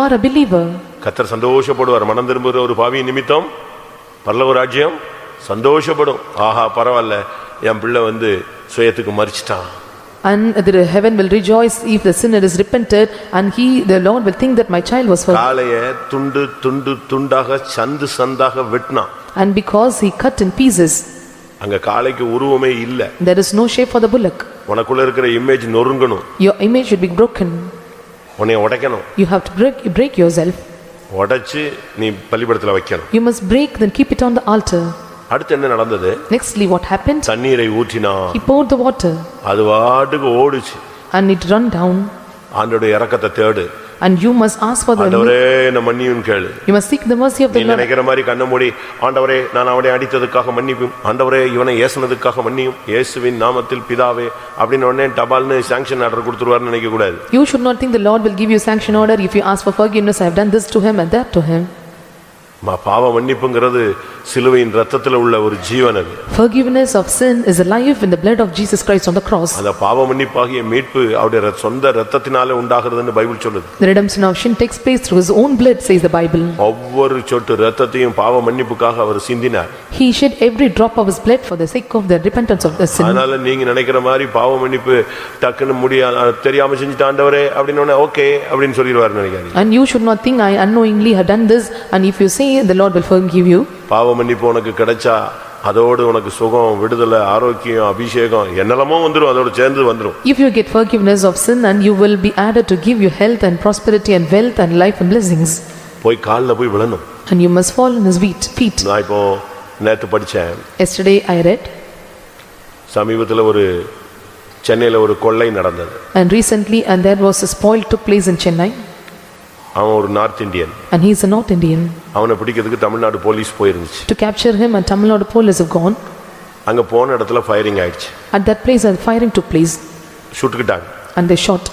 are a believer. கர்த்தர் சந்தோஷப்படுவார். மனம் திரும்புகிற ஒரு பாவி நிமித்தம் பரலோக ராஜ்யம் சந்தோஷப்படும். ஆஹா பரவாயில்ல, என் பிள்ளை சுயத்துக்கு மரிச்சிட்டான். And the heaven will rejoice if the sinner is repented, and the Lord will think that my child was forgiven. காளையை துண்டு துண்டு துண்டாக சந்து சந்தாக வெட்டினான். And because he cut in pieces, அங்க காளைக்கு உருவமே இல்ல. there is no shape for the bullock. உனக்குள்ள இருக்கிற image நொறுங்கணும். Your image should be broken. உன்னை உடைக்கணும். You have to break yourself. உடைச்சு நீ பலிபீடத்துல வைக்கணும். You must break, then keep it on the altar. அடுத்து என்ன நடந்தது? Nextly what happened? தண்ணீரை ஊற்றினான். He poured the water. அது வாட்டுக்கு ஓடுச்சு. And it run down. ஆண்டவருடைய இரக்கத்தை தேடு. And you must ask for the ஆண்டவரே என்ன மன்னியும் கேளு. You must seek the mercy of the Lord. நீ நினைக்கிற மாதிரி கண்ண மூடி ஆண்டவரே நான் அவனை அடித்ததுக்காக மன்னிப்பும், ஆண்டவரே இவனை ஏசுனதுக்காக மன்னியும், இயேசுவின் நாமத்தில் பிதாவே அப்படின்னு உடனே டபால்னு சாங்க்ஷன் ஆர்டர் கொடுத்துருவாருன்னு நினைக்க கூடாது. You should not think the Lord will give you sanction order if you ask for forgiveness. I have done this to him and that to him. பாவ மன்னிப்புங்கிறது சிலுவையின் இரத்தத்தில் உள்ள ஒரு ஜீவன். அது forgiveness of sin is a life in the blood of Jesus Christ on the cross. அந்த பாவ மன்னிப்பாகிய மீட்பு அவருடைய சொந்த இரத்தத்தினாலே உண்டாகிறதுன்னு பைபிள் சொல்லுது. The redemption of sin takes place through his own blood, says the Bible. ஒவ்வொரு சொட்டு இரத்தத்தையும் பாவ மன்னிப்புக்காக அவர் சிந்தினார். He shed every drop of his blood for the sake of the repentance of the sin. அதனால நீங்க நினைக்கிற மாதிரி பாவ மன்னிப்பு டக்குன்னு முடியாது, தெரியாம செஞ்சிட்ட ஆண்டவரே அப்படினோனே ஓகே அப்படினு சொல்லிடுவார் நினைக்காதீங்க. And you should not think I unknowingly have done this, and if you say the Lord will forgive you. பாவ மன்னிப்பு உனக்கு கிடைச்சா அதோடு உனக்கு சுகம், விடுதலை, ஆரோக்கியம், அபிஷேகம் என்னெல்லாமோ வந்துரும், அதோட சேர்ந்து வந்துரும். If you get forgiveness of sin, and you will be added to give you health and prosperity and wealth and life and blessings. போய் கால்ல போய் விழணும். And you must fall in his feet. நான் இப்போ நேத்து படிச்சேன். Yesterday I read. சமீபத்துல ஒரு சென்னையில ஒரு கொள்ளை நடந்தது. And recently there was a spoil took place in Chennai. அவன் ஒரு North Indian. And he is a North Indian. அவனை பிடிக்கிறதுக்கு தமிழ்நாடு போலீஸ் போயிருந்துச்சு. To capture him, and Tamil Nadu police have gone. அங்க போன இடத்துல ஃபயரிங் ஆயிடுச்சு. At that place a firing took place. சுட்டுக்கிட்டாங்க. And they shot.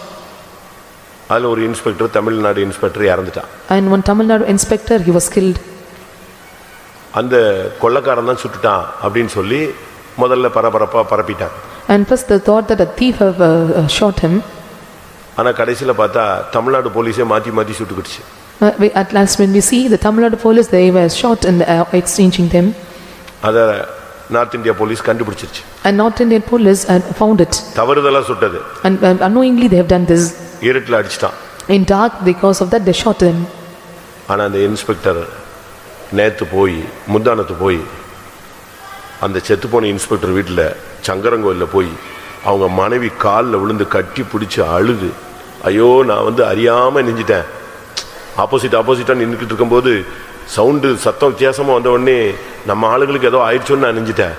அதுல ஒரு இன்ஸ்பெக்டர், தமிழ்நாடு இன்ஸ்பெக்டர் இறந்துட்டான். And one Tamil Nadu inspector, he was killed. அந்த கொள்ளைக்காரன் தான் சுட்டுட்டான் அப்படினு சொல்லி முதல்ல பரபரப்பா பரப்பிட்டாங்க. And first they thought that a thief have shot him. ஆனா கடைசில பார்த்தா தமிழ்நாடு போலீஸே மாத்தி மாத்தி சுட்டுக்கிடுச்சு. At last when we see the Tamil Nadu police, they were shot in exchanging them. அத நார்த் இந்தியா போலீஸ் கண்டுபிடிச்சிருச்சு. And North Indian police had found it. தவறுதலா சுட்டது. And unknowingly they have done this. இருட்டுல அடிச்சிட்டான். In dark, because of that they shot them. ஆனா அந்த inspector நேத்து போய் முந்தானத்து போய் அந்த செத்துப்போன இன்ஸ்பெக்டர் வீட்டுல சங்கரங்கோயில்ல போய் அவங்க மனைவி காலில் விழுந்து கட்டி பிடிச்சி அழுது, ஐயோ நான் அறியாம நெஞ்சிட்டேன், ஆப்போசிட்டா நின்றுக்கிட்டு இருக்கும்போது சவுண்டு சத்தம் வித்தியாசமாக வந்த உடனே நம்ம ஆளுங்களுக்கு ஏதோ ஆயிடுச்சோன்னு நான் நெஞ்சிட்டேன்,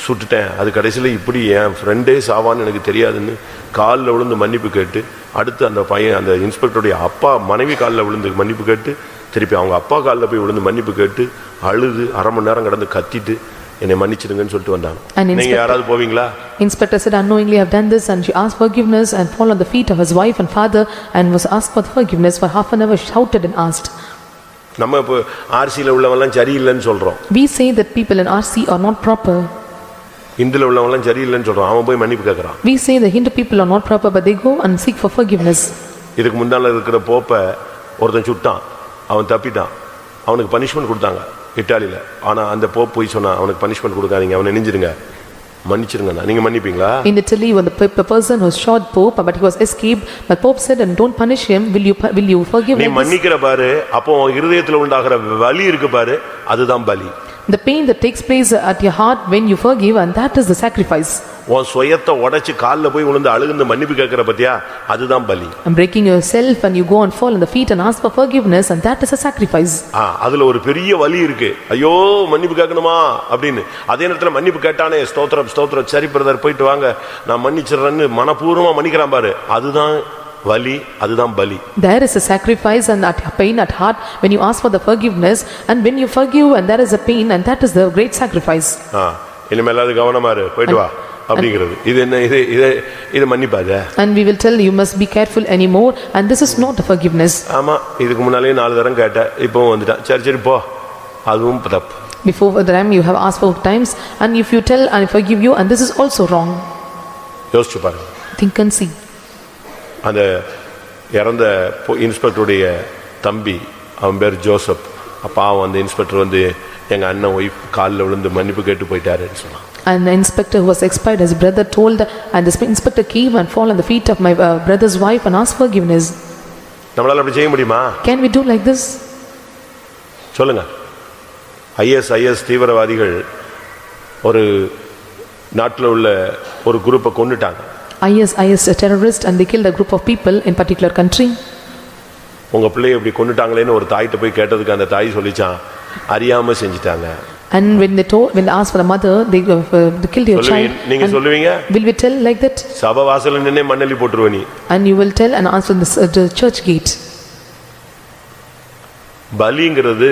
சுட்டுட்டேன், அது கடைசியில் இப்படி என் ஃப்ரெண்டே சாவான்னு எனக்கு தெரியாதுன்னு காலில் விழுந்து மன்னிப்பு கேட்டு, அடுத்து அந்த பையன் அந்த இன்ஸ்பெக்டருடைய அப்பா மனைவி காலில் விழுந்து மன்னிப்பு கேட்டு, திருப்பி அவங்க அப்பா காலில் போய் விழுந்து மன்னிப்பு கேட்டு அழுது அரை மணி நேரம் கடந்து கத்திட்டு என்னை மன்னிச்சிடுங்கன்னு சொல்லிட்டு வந்தாங்க. நீங்க யாராவது போவீங்களா? Inspector said, unknowingly I have done this, and she asked forgiveness and fall on the feet of his wife and father and was asked for forgiveness. For half an hour shouted and asked. நம்ம இப்போ ஆர்சில உள்ளவங்கலாம் சரியில்லைன்னு சொல்றோம். We say that people in RC are not proper. இந்துல உள்ளவங்கலாம் சரியில்லைன்னு சொல்றோம், அவன் போய் மன்னிப்பு கேக்குறான். We say the Hindu people are not proper, but they go and seek for forgiveness. இதுக்கு முன்னால இருக்கிற போப்ப ஒருத்தன் சுட்டான், அவன் தப்பிட்டான், அவனுக்கு பனிஷ்மென்ட் கொடுத்தாங்க இத்தாலியில. ஆனா அந்த போப் போய் சொன்னா அவனுக்கு பனிஷ்மென்ட் கொடுக்காதீங்க, அவனை நெஞ்சிடுங்க, மன்னிச்சிருங்க. நீங்க மன்னிப்பீங்களா? In Italy, when the person who shot Pope, but he was escaped, but Pope said, and don't punish him, will you forgive him? நீ மன்னிக்கிற பாரு, அப்போ இதயத்துல உண்டாகிற வலி இருக்கு பாரு, அதுதான் பலி. The pain that takes place at your heart when you forgive, and that is the sacrifice. உன் சுயத்தை உடைச்சு கால்ல போய் விழுந்து அழுகுந்து மன்னிப்பு கேக்குற பத்தியா, அதுதான் பலி. And breaking yourself and you go and fall on the feet and ask for forgiveness, and that is a sacrifice. அதுல ஒரு பெரிய வலி இருக்கு, ஐயோ மன்னிப்பு கேட்கணுமா அப்படின்னு. அதே நேரத்துல மன்னிப்பு கேட்டானே ஸ்தோத்திரம் ஸ்தோத்திரம், சரி பிரதர் போயிட்டு வாங்க நான் மன்னிச்சிடுறேன்னு மனப்பூர்வமா மன்னிக்கிறான் பாரு, அதுதான் வலி, அதுதான் பலி. There is a sacrifice and that pain at heart when you ask for the forgiveness, and when you forgive and there is a pain, and that is the great sacrifice. இனிமேல் அது கவனமா இரு, போயிட்டு வா அப்படிங்கிறது. இது என்ன, இது மன்னிப்பாத. And we will tell you must be careful anymore, and this is not a forgiveness. ஆமா, இதுக்கு முன்னாலே 4 தரம் கேட்ட, இப்போவும் வந்துட்டான், சரி சரி போ, அதுவும் தப்பு. Before the time you have asked 4 times, and if you tell and forgive you, and this is also wrong. யோசிச்சு பாருங்க. Think and see. அந்த இறந்த இன்ஸ்பெக்டருடைய தம்பி, அவன் பேர் ஜோசப். பாவம் அந்த இன்ஸ்பெக்டர் வந்து எங்க அண்ணன் ஒய்ஃப் காலில் விழுந்து மன்னிப்பு கேட்டு போயிட்டாருன்னு சொன்னான். And the inspector who was expired, his brother told, and the inspector came and fall on the feet of my brother's wife and asked forgiveness. நம்மளால அப்படி செய்ய முடியுமா? Can we do like this? சொல்லுங்க. IS தீவிரவாதிகள் ஒரு நாட்டில் உள்ள ஒரு குரூப்பை கொன்னுட்டாங்க. IS terrorist, and they killed a group of people in particular country. உங்க பிள்ளையை இப்படி கொன்னுட்டாங்களேன்னு ஒரு தாயிட்ட போய் கேட்டதுக்கு அந்த தாய் சொல்லிச்சான், அறியாம செஞ்சிட்டாங்க. And when they asked for the mother, they killed your child. நீங்க சொல்லுவீங்க? Will we tell like that? சபை வாசல்ல நின்னே மண்ணெல்லி போட்டுருவ நீ. And you will tell and answer the church gate. பலிங்கிறது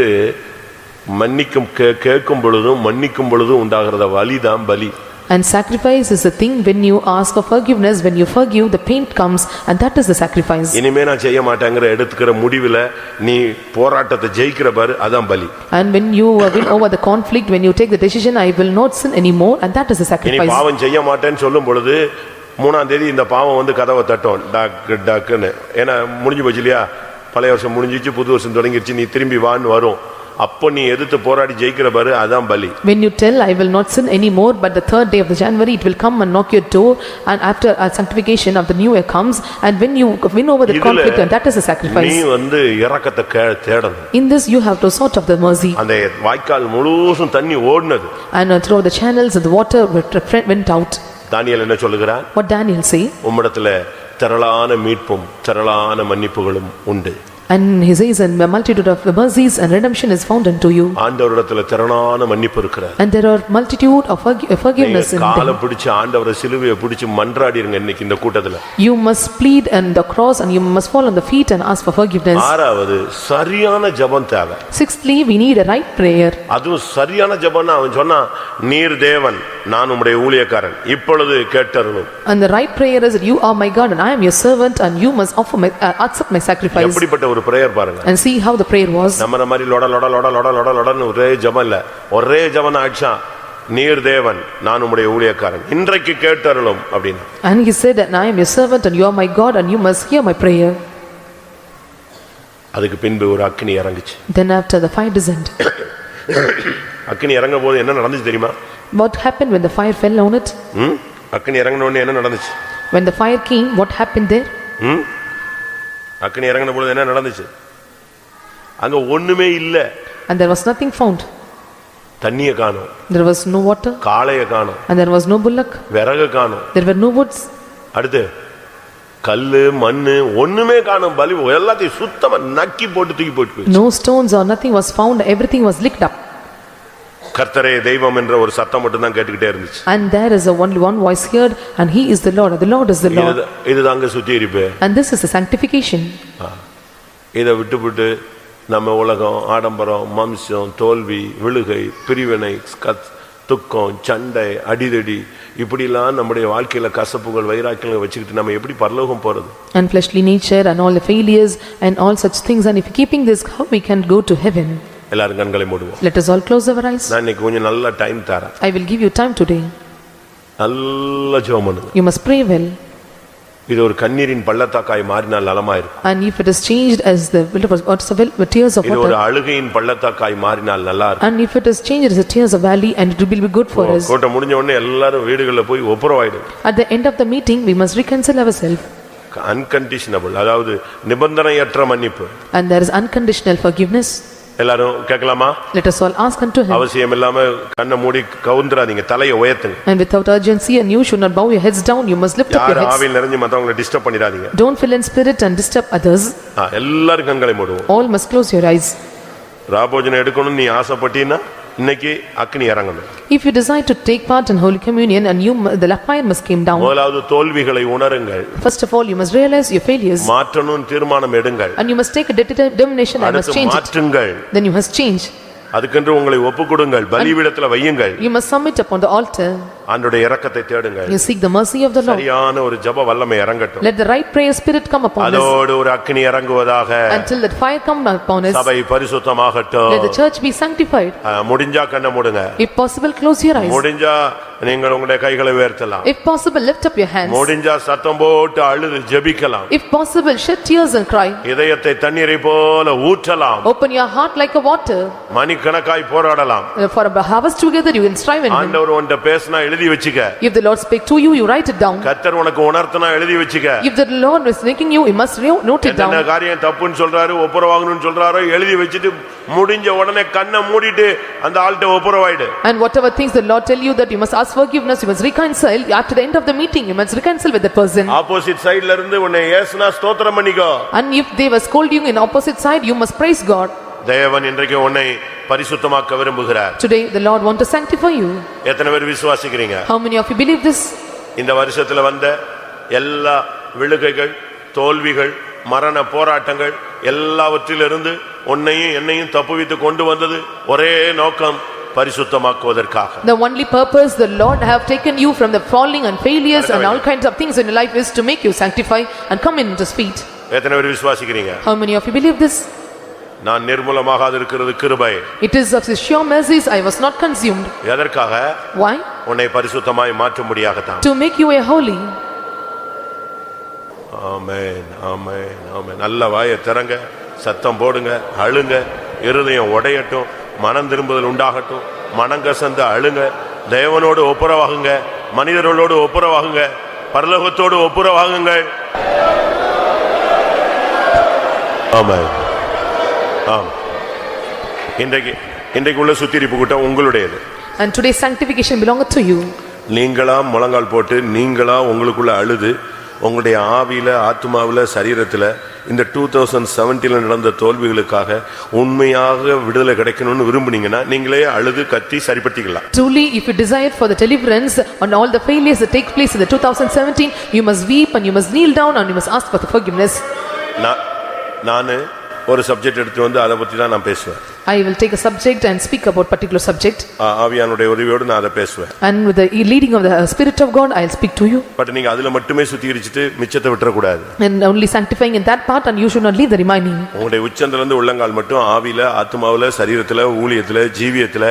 மன்னிக்கும் கேட்கும் பொழுதும் மன்னிக்கும் பொழுதும் உண்டாகிறத வலிதான் பலி. And sacrifice is a thing when you ask for forgiveness, when you forgive, the pain comes, and that is the sacrifice. இனிமே நான் செய்ய மாட்டேங்கற எடுத்துக்கிற முடிவில நீ போராட்டத்தை ஜெயிக்கிற பாரு, அதான் பலி. And when you win over the conflict, when you take the decision, I will not sin anymore, and that is the sacrifice. நீ பாவம் செய்ய மாட்டேன்னு சொல்லும் பொழுது 3ஆம் தேதி இந்த பாவம் வந்து கதவை தட்டும் டாக்னு. ஏன்னா முடிஞ்சு போச்சு இல்லையா, பழைய வருஷம் முடிஞ்சிச்சு, புது வருஷம் தொடங்கிருச்சு, நீ திரும்பி வான்னு வரும். அப்போ நீ எதிர்த்து போராடி ஜெயிக்கிற பாரு, அதான் பலி. When you tell I will not sin anymore, but the 3rd day of the January it will come and knock your door, and after a sanctification of the new year comes, and when you win over the conflict, and that is a sacrifice. நீ வந்து இரக்கத்தை தேடணும். In this you have to sort of the mercy. அந்த வாய்க்கால் முழுசும் தண்ணி ஓடுனது. And through the channels the water went out. தானியேல் என்ன சொல்லுகிறான்? What Daniel say? உம்மிடத்துல திரளான மீட்பும் திரளான மன்னிப்புகளும் உண்டு. And he says, and a multitude of mercies and redemption is found unto you. ஆண்டவரிடத்துல திரளான மன்னிப்பு இருக்கிறது. And there are multitude of forgiveness in them. காலை பிடிச்சு ஆண்டவரை சிலுவையை பிடிச்சு மன்றாடிருங்க இன்னைக்கு இந்த கூட்டத்துல. You must plead on the cross, and you must fall on the feet and ask for forgiveness. ஆறாவது சரியான ஜெபம் தேவை. Sixthly, we need a right prayer. அதுவும் சரியான ஜெபம்னா அவன் சொன்னா, நீர் தேவன், நான் உம்முடைய ஊழியக்காரன், இப்பொழுது கேட்டருளும். And the right prayer is, you are my God and I am your servant, and you must accept my sacrifice. எப்படிப்பட்ட ஒரு பிரேயர் பாருங்க. And see how the prayer was. நம்ம மாதிரி லொட லொட லொட லொட லொட லொடன்னு ஒரே ஜெபம் இல்ல, ஒரே ஜெபம் ஆயிடுச்சா, நீர் தேவன், நான் உம்முடைய ஊழியக்காரன், இன்றைக்கு கேட்டருளும் அப்படினா. And he said that I am your servant and you are my God and you must hear my prayer. அதுக்கு பின்பு ஒரு அக்கினி இறங்குச்சு. Then after the fire descended. அக்கினி இறங்கும் போது என்ன நடந்துச்சு தெரியுமா? What happened when the fire fell on it? அக்கினி இறங்கின உடனே என்ன நடந்துச்சு? When the fire came, what happened there? அக்கினி இறங்கின பொழுது என்ன நடந்துச்சு? அங்க ஒண்ணுமே இல்ல. And there was nothing found. தண்ணிய காணோம். There was no water. காளைய காணோம். And there was no bullock. விறகு காணோம். There were no woods. அடுத்து கல்லு மண்ணு ஒண்ணுமே காணோம். பலி எல்லாத்தையும் சுத்தமா நக்கி போட்டு தூக்கி போட்டு. No stones or nothing was found. Everything was licked up. கர்த்தரே தெய்வம் என்ற ஒரு சத்தம் மட்டும் தான் கேட்டுக்கிட்டே இருந்துச்சு. And there is only one voice heard, and he is the Lord, and the Lord is the Lord. இதுதாங்க சுத்திகரிப்பு. And this is the sanctification. இத விட்டுவிட்டு நம்ம உலகம், ஆடம்பரம், மாம்சம், தோல்வி, விழுகை, பிரிவினை, துக்கம், சண்டை, அடிதடி, இப்படிலாம் நம்முடைய வாழ்க்கையில கசப்புகள் வைராக்கியங்களை வச்சுக்கிட்டு நம்ம எப்படி பரலோகம் போறது? And fleshly nature and all the failures and all such things, and if keeping this, how we can go to heaven? எல்லாரும் கண்களை மூடுவோம். Let us all close our eyes. நான் இன்னைக்கு கொஞ்சம் நல்ல டைம் தரேன். I will give you time today. நல்ல ஜெபம் பண்ணுங்க. You must pray well. இது ஒரு கண்ணீரின் பள்ளத்தாக்காய் மாறினால் நலமாயிருக்கும். And if it is changed as the tears of water. இது ஒரு அழுகையின் பள்ளத்தாக்காய் மாறினால் நல்லா இருக்கும். And if it is changed as the tears of valley, and it will be good for us. கூட்டம் முடிஞ்ச உடனே எல்லாரும் வீடுகளில போய் ஒப்புரவாயிடும். At the end of the meeting we must reconcile ourselves. Unconditional, அதாவது நிபந்தனையற்ற மன்னிப்பு. And there is unconditional forgiveness. எல்லாரும் கேட்கலாமா? Let us all ask unto him. அவசியம் இல்லாம கண்ணை மூடி கவுந்தராதீங்க, தலையை உயர்த்துங்க. And without urgency, and you should not bow your heads down, you must lift up your heads. ஆவியில் நிறைஞ்சு மத்தவங்களை டிஸ்டர்ப் பண்ணிடாதீங்க. Don't fill in spirit and disturb others. எல்லாரும் கண்களை மூடுவோம். All must close your eyes. ராபோஜனம் எடுக்கணும் நீ ஆசைப்பட்டீனா இன்னைக்கு அக்கினி இறங்கணும். If you decide to take part in Holy Communion, and the fire must come down. முதலாவது தோல்விகளை உணருங்கள். First of all, you must realize your failures. மாற்றணும் தீர்மானம் எடுங்கள். And you must take a determination and must change it. மாற்றுங்கள். Then you must change. அதுக்கென்று உங்களை ஒப்புக்கொடுங்கள், பலிபீடத்தில் வையுங்கள். You must submit upon the altar. ஆண்டவருடைய இரக்கத்தை தேடுங்க. You seek the mercy of the Lord. சரியான ஒரு ஜெப வல்லமை இறங்கட்டும். Let the right prayer spirit come upon us. அதோடு ஒரு அக்கினி இறங்குவதாக. Until that fire come upon us. சபை பரிசுத்தமாகட்டும். Let the church be sanctified. முடிஞ்சா கண்ணை மூடுங்க. If possible close your eyes. முடிஞ்சா நீங்கள் உங்களுடைய கைகளை உயர்த்தலாம். If possible lift up your hands. முடிஞ்சா சத்தம் போட்டு அழுது ஜெபிக்கலாம். If possible shed tears and cry. இதயத்தை தண்ணீரை போல ஊற்றலாம். Open your heart like a water. மணிக்கணக்காய் போராடலாம். For a harvest together you can strive in him. ஆண்டவர் உன்கிட்ட பேசினா எழுதி வச்சுக்க. If the Lord speak to you, you write it down. கர்த்தர் உனக்கு உணர்த்தினா எழுதி வச்சுக்க. If the Lord is making you, you must note it down. என்ன காரியம் தப்புன்னு சொல்றாரு ஒப்புரவாகணும்னு சொல்றாரோ எழுதி வச்சிட்டு முடிஞ்ச உடனே கண்ணை மூடிட்டு அந்த ஆள்கிட்ட ஒப்புரவாயிடு. And whatever things the Lord tell you that you must ask forgiveness, you must reconcile. After the end of the meeting, you must reconcile with the person. Opposite சைடுல இருந்து உன்னை ஏசுனா ஸ்தோத்திரம் பண்ணிக்கோ. And if they were scolding you in opposite side, you must praise God. தேவன் இன்றைக்கு உன்னை பரிசுத்தமாக்க விரும்புகிறார். Today the Lord want to sanctify you. எத்தனை பேர் விசுவாசிக்கிறீங்க? How many of you believe this? இந்த வருஷத்துல வந்த எல்லா விழுகைகள், தோல்விகள், மரண போராட்டங்கள் எல்லாவற்றிலிருந்து உன்னையும் என்னையும் தப்புவித்து கொண்டு வந்தது ஒரே நோக்கம் பரிசுத்தமாக்குவதற்காக. The only purpose the Lord have taken you from the falling and failures and all kinds of things in your life is to make you sanctify and come in His feet. எத்தனை பேர் விசுவாசிக்கிறீங்க? How many of you believe this? நான் நிர்மூலமாக இருக்கிறது கிருபை. It is of His sure mercies I was not consumed. எதற்காக? Why? உன்னை பரிசுத்தமாய் மாற்றும்படியாகத்தான். To make you a holy. ஆமென் ஆமென் ஆமென். நல்ல வாயை திறங்க, சத்தம் போடுங்க, அழுங்க, இருதயம் உடையட்டும், மனம் திரும்புதல் உண்டாகட்டும், மனங்கசந்து அழுங்க, தேவனோடு ஒப்புரவாகுங்க, மனிதர்களோடு ஒப்புரவாகுங்க, பரலோகத்தோடு ஒப்புரவாகுங்கள். ஆமென். ஆம். இன்றைக்கு உள்ள சுத்திரிப்பு கூட்டம் உங்களுடையது. And today's sanctification belongs to you. நீங்களா முழங்கால் போட்டு நீங்களா உங்களுக்குள்ள அழுது உங்களுடைய ஆவியில ஆத்மாவில சரீரத்துல இந்த 2017 நடந்த தோல்விகளுக்காக உண்மையாக விடுதலை கிடைக்கணும்னு விரும்புனீங்கன்னா நீங்களே அழுது கத்தி சரிப்படுத்திக்கலாம். Truly if you desire for the deliverance on all the failures that take place in the 2017, you must weep and you must kneel down and you must ask for the forgiveness. நானு ஒரு subject எடுத்து வந்து அதை பத்தி தான் நான் பேசுவேன். I will take a subject and speak about particular subject. ஆவியானுடைய உதவியோடு நான் அதை பேசுவேன். And with the leading of the Spirit of God, I will speak to you. But நீங்க அதுல மட்டுமே சுத்திகரிச்சிட்டு மிச்சத்தை விட்டுற கூடாது. And only sanctifying in that part, and you should not leave the remaining. உங்களுடைய உச்சந்தல இருந்து உள்ளங்கால் மட்டும் ஆவியில, ஆத்மாவில, சரீரத்துல, ஊழியத்துல, ஜீவியத்துல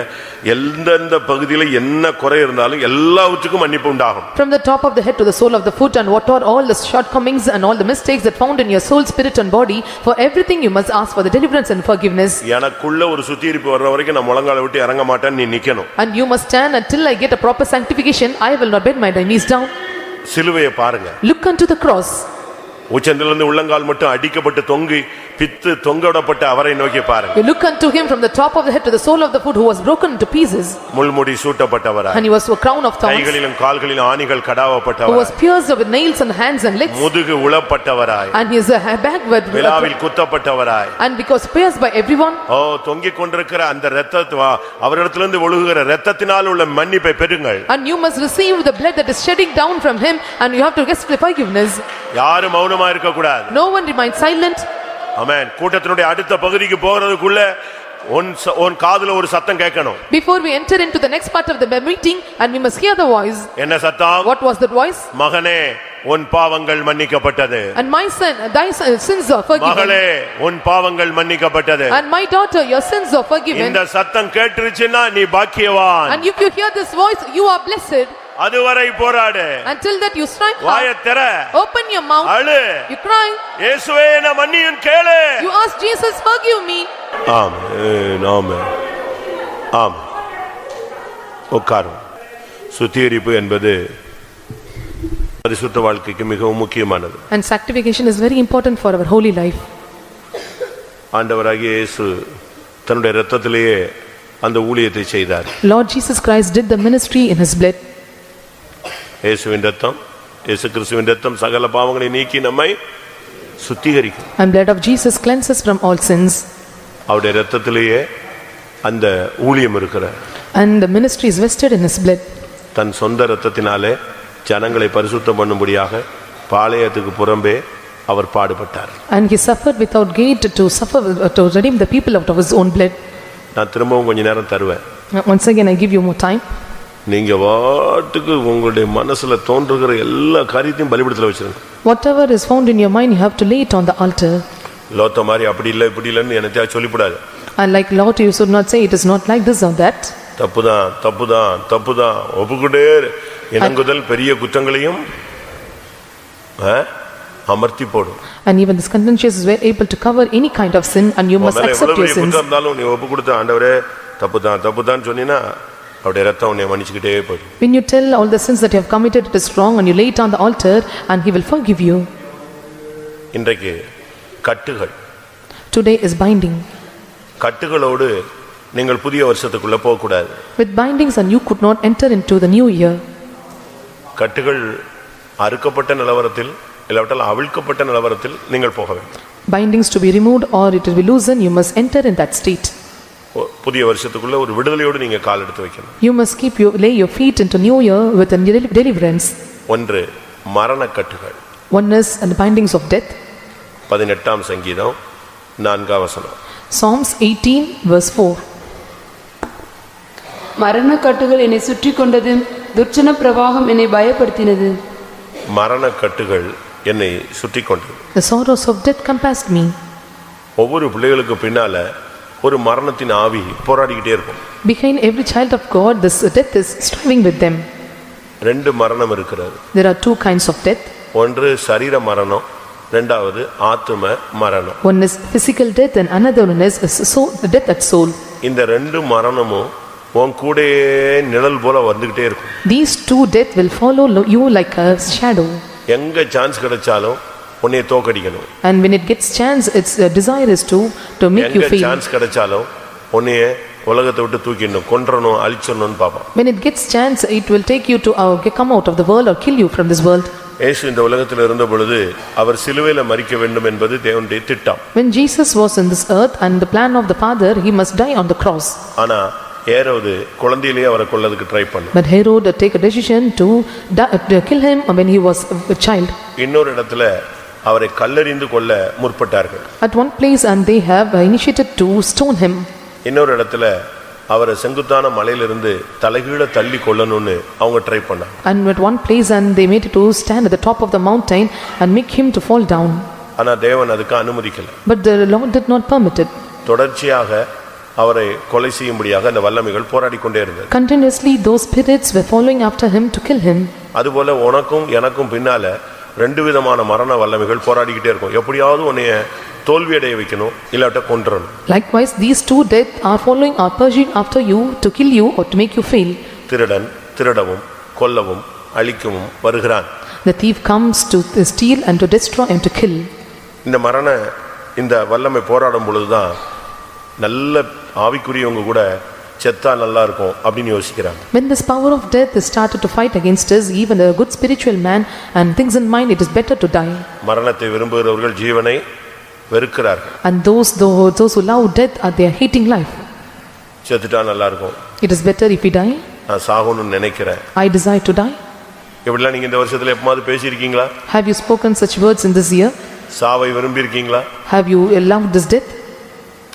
எந்தெந்த பகுதியில என்ன குறை இருந்தாலும் எல்லாவற்றுக்கும் மன்னிப்பு உண்டாகும். From the top of the head to the sole of the foot, and what are all the shortcomings and all the mistakes that found in your soul, spirit and body, for everything you must ask for the deliverance and forgiveness. எனக்குள்ள ஒரு சுத்திகரிப்பு வர்ற வரைக்கும் நான் முழங்காலை விட்டு இறங்க மாட்டேன், நீ நிக்கணும். And you must stand until I get a proper sanctification. I will not bend my knees down. சிலுவையை பாருங்க. Look unto the cross. உச்சந்திலிருந்து உள்ளங்கால் மட்டும் அடிக்கப்பட்டு தொங்கி பித்து தொங்கவிடப்பட்ட அவரை நோக்கி பாருங்க. You look unto him from the top of the head to the sole of the foot, who was broken into pieces. முள்முடி சூட்டப்பட்டவராய். And he was a crown of thorns. கைகளிலும் கால்களிலும் ஆணிகள் கடாவப்பட்டவராய். Who was pierced with nails on hands and legs. முதுகு உளப்பட்டவராய். And he is a backward. விலாவில் குத்தப்பட்டவராய். And because pierced by everyone. தொங்கிக் கொண்டிருக்கிற அந்த இரத்தத்தை அவரிடத்திலிருந்து ஒழுகுகிற இரத்தத்தினால் உள்ள மன்னிப்பை பெறுங்கள். And you must receive the blood that is shedding down from him, and you have to get forgiveness. யாரும் மௌனமா இருக்க கூடாது. No one remain silent. ஆமென். கூட்டத்தினுடைய அடுத்த பகுதிக்கு போறதுக்குள்ள உன் காதுல ஒரு சத்தம் கேட்கணும். Before we enter into the next part of the meeting, and we must hear the voice. என்ன சத்தம்? What was that voice? மகனே உன் பாவங்கள் மன்னிக்கப்பட்டது. And my son, thy sins are forgiven. மகளே உன் பாவங்கள் மன்னிக்கப்பட்டது. And my daughter, your sins are forgiven. இந்த சத்தம் கேட்டுருச்சுன்னா நீ பாக்கியவான். And if you hear this voice, you are blessed. அதுவரை போராடு. Until that you strive hard. வாயை திற. Open your mouth. அழு. You cry. இயேசுவே என்னை மன்னியும் கேளு. You ask Jesus, forgive me. ஆமென் ஆமென் ஆமென். உட்காரும். சுத்திகரிப்பு என்பது பரிசுத்த வாழ்க்கைக்கு மிகவும் முக்கியமானது. And sanctification is very important for our holy life. ஆண்டவராகிய இயேசு தன்னுடைய இரத்தத்திலேயே அந்த ஊழியத்தை செய்தார். Lord Jesus Christ did the ministry in his blood. இயேசுவின் இரத்தம், இயேசு கிறிஸ்துவின் இரத்தம் சகல பாவங்களை நீக்கி நம்மை சுத்திகரிக்கும். And blood of Jesus cleanses from all sins. அவருடைய இரத்தத்திலேயே அந்த ஊழியம் இருக்கிற. And the ministry is vested in his blood. தன் சொந்த இரத்தத்தினாலே ஜனங்களை பரிசுத்தம் பண்ணும்படியாக பாளையத்துக்கு புறம்பே அவர் பாடுபட்டார். And he suffered without gate to redeem the people out of his own blood. நான் திரும்பவும் கொஞ்ச நேரம் தருவேன். Once again I give you more time. நீங்க வாட்டுக்கு உங்களுடைய மனசுல தோன்றுகிற எல்லா காரியத்தையும் பலிபீடத்துல வச்சிருங்க. Whatever is found in your mind, you have to lay it on the altar. லோத்த மாதிரி அப்படி இல்லை இப்படி இல்லைன்னு என்னத்தையா சொல்லிவிடாது. And like Lot, you should not say it is not like this or that. தப்புதான் தப்புதான் தப்புதான் ஒப்புக்கிட்டே இணங்குதல் பெரிய குற்றங்களையும் அமர்த்தி போடும். And even this contentious is able to cover any kind of sin, and you must accept your sins. இருந்தாலும் நீ ஒப்பு கொடுத்து ஆண்டவரே தப்புதான் தப்புதான் சொன்னீனா அவருடைய இரத்தம் உன்னை மன்னிச்சுக்கிட்டே போடும். When you tell all the sins that you have committed it is wrong, and you lay it on the altar, and he will forgive you. இன்றைக்கு கட்டுகள். Today is binding. கட்டுகளோடு நீங்கள் புதிய வருஷத்துக்குள்ள போக கூடாது. With bindings, and you could not enter into the new year. கட்டுகள் அறுக்கப்பட்ட நிலவரத்தில் இல்லாவிட்டால் அவிழ்க்கப்பட்ட நிலவரத்தில் நீங்கள் போக வேண்டும். Bindings to be removed or it will be loosened, you must enter in that state. புதிய வருஷத்துக்குள்ள ஒரு விடுதலையோடு நீங்க கால் எடுத்து வைக்கணும். You must lay your feet into new year with a deliverance. ஒன்று மரண கட்டுகள். One is and the bindings of death. 18ஆம் சங்கீதம் 4ஆம் வசனம். Psalms 18 verse 4. மரண கட்டுகள் என்னை சுற்றி கொண்டது, துர்ச்சன பிரவாகம் என்னை பயப்படுத்தினது. மரண கட்டுகள் என்னை சுற்றி கொண்டது. The sorrows of death compassed me. ஒவ்வொரு பிள்ளைகளுக்கு பின்னால ஒரு மரணத்தின் ஆவி போராடிக்கிட்டே இருக்கும். Behind every child of God, this death is striving with them. ரெண்டு மரணம் இருக்கிறது. There are two kinds of death. ஒன்று சரீர மரணம், இரண்டாவது ஆத்தும மரணம். One is physical death and another one is soul, the death at soul. இந்த ரெண்டு மரணமும் உன் கூடயே நிழல் போல வந்துகிட்டே இருக்கும். These two death will follow you like a shadow. எங்க சான்ஸ் கிடைச்சாலும் உன்னை தோக்கடிக்கணும். And when it gets chance, its desire is to make you fail. எங்க சான்ஸ் கிடைச்சாலும் உன்னை உலகத்தை விட்டு தூக்கிடணும், கொன்றணும், அழிச்சிடணும்னு பாப்பான். When it gets chance, it will take you to come out of the world or kill you from this world. இயேசு இந்த உலகத்தில் இருந்த பொழுது அவர் சிலுவையில மரிக்க வேண்டும் என்பது தேவனுடைய திட்டம். When Jesus was in this earth and the plan of the Father, he must die on the cross. ஆனா ஏரோது குழந்தையிலேயே அவரை கொல்லதுக்கு ட்ரை பண்ணான். But Herod take a decision to kill him when he was a child. இன்னொரு இடத்துல அவரை கல்லெறிந்து கொல்ல முற்பட்டார்கள். At one place and they have initiated to stone him. இன்னொரு இடத்துல அவரை செங்குத்தான மலையிலிருந்து தலைகீழ தள்ளி கொல்லணும்னு அவங்க ட்ரை பண்ணாங்க. And at one place and they made it to stand at the top of the mountain and make him to fall down. ஆனா தேவன் அதுக்கு அனுமதிக்கல. But the Lord did not permit it. தொடர்ச்சியாக அவரை கொலை செய்யும்படியாக அந்த வல்லமைகள் போராடி கொண்டே இருந்தது. Continuously those spirits were following after him to kill him. அதுபோல உனக்கும் எனக்கும் பின்னால ரெண்டு விதமான மரண வல்லமைகள் போராடிக்கிட்டே இருக்கும். எப்படியாவது உன்னை தோல்வியடைய வைக்கணும், இல்லாட்ட கொன்றணும். Likewise these two death are following or pursuing after you to kill you or to make you fail. திருடன் திருடவும் கொல்லவும் அழிக்கவும் வருகிறான். The thief comes to steal and to destroy and to kill. இந்த வல்லமை போராடும் பொழுதுதான் நல்ல ஆவிக்குரியவங்க கூட செத்தா நல்லா இருக்கும் அப்படினு யோசிக்கிறாங்க. When this power of death is started to fight against us, even a good spiritual man and thinks in mind it is better to die. மரணத்தை விரும்புகிறவர்கள் ஜீவனை வெறுக்கிறார்கள். And those who love death are they are hating life. செத்துட்டா நல்லா இருக்கும். It is better if we die. நான் சாகணும்னு நினைக்கிறேன். I desire to die. இப்படிலாம் நீங்க இந்த வருஷத்துல எப்பமாவது பேசியிருக்கீங்களா? Have you spoken such words in this year? சாவை விரும்பி இருக்கீங்களா? Have you loved this death?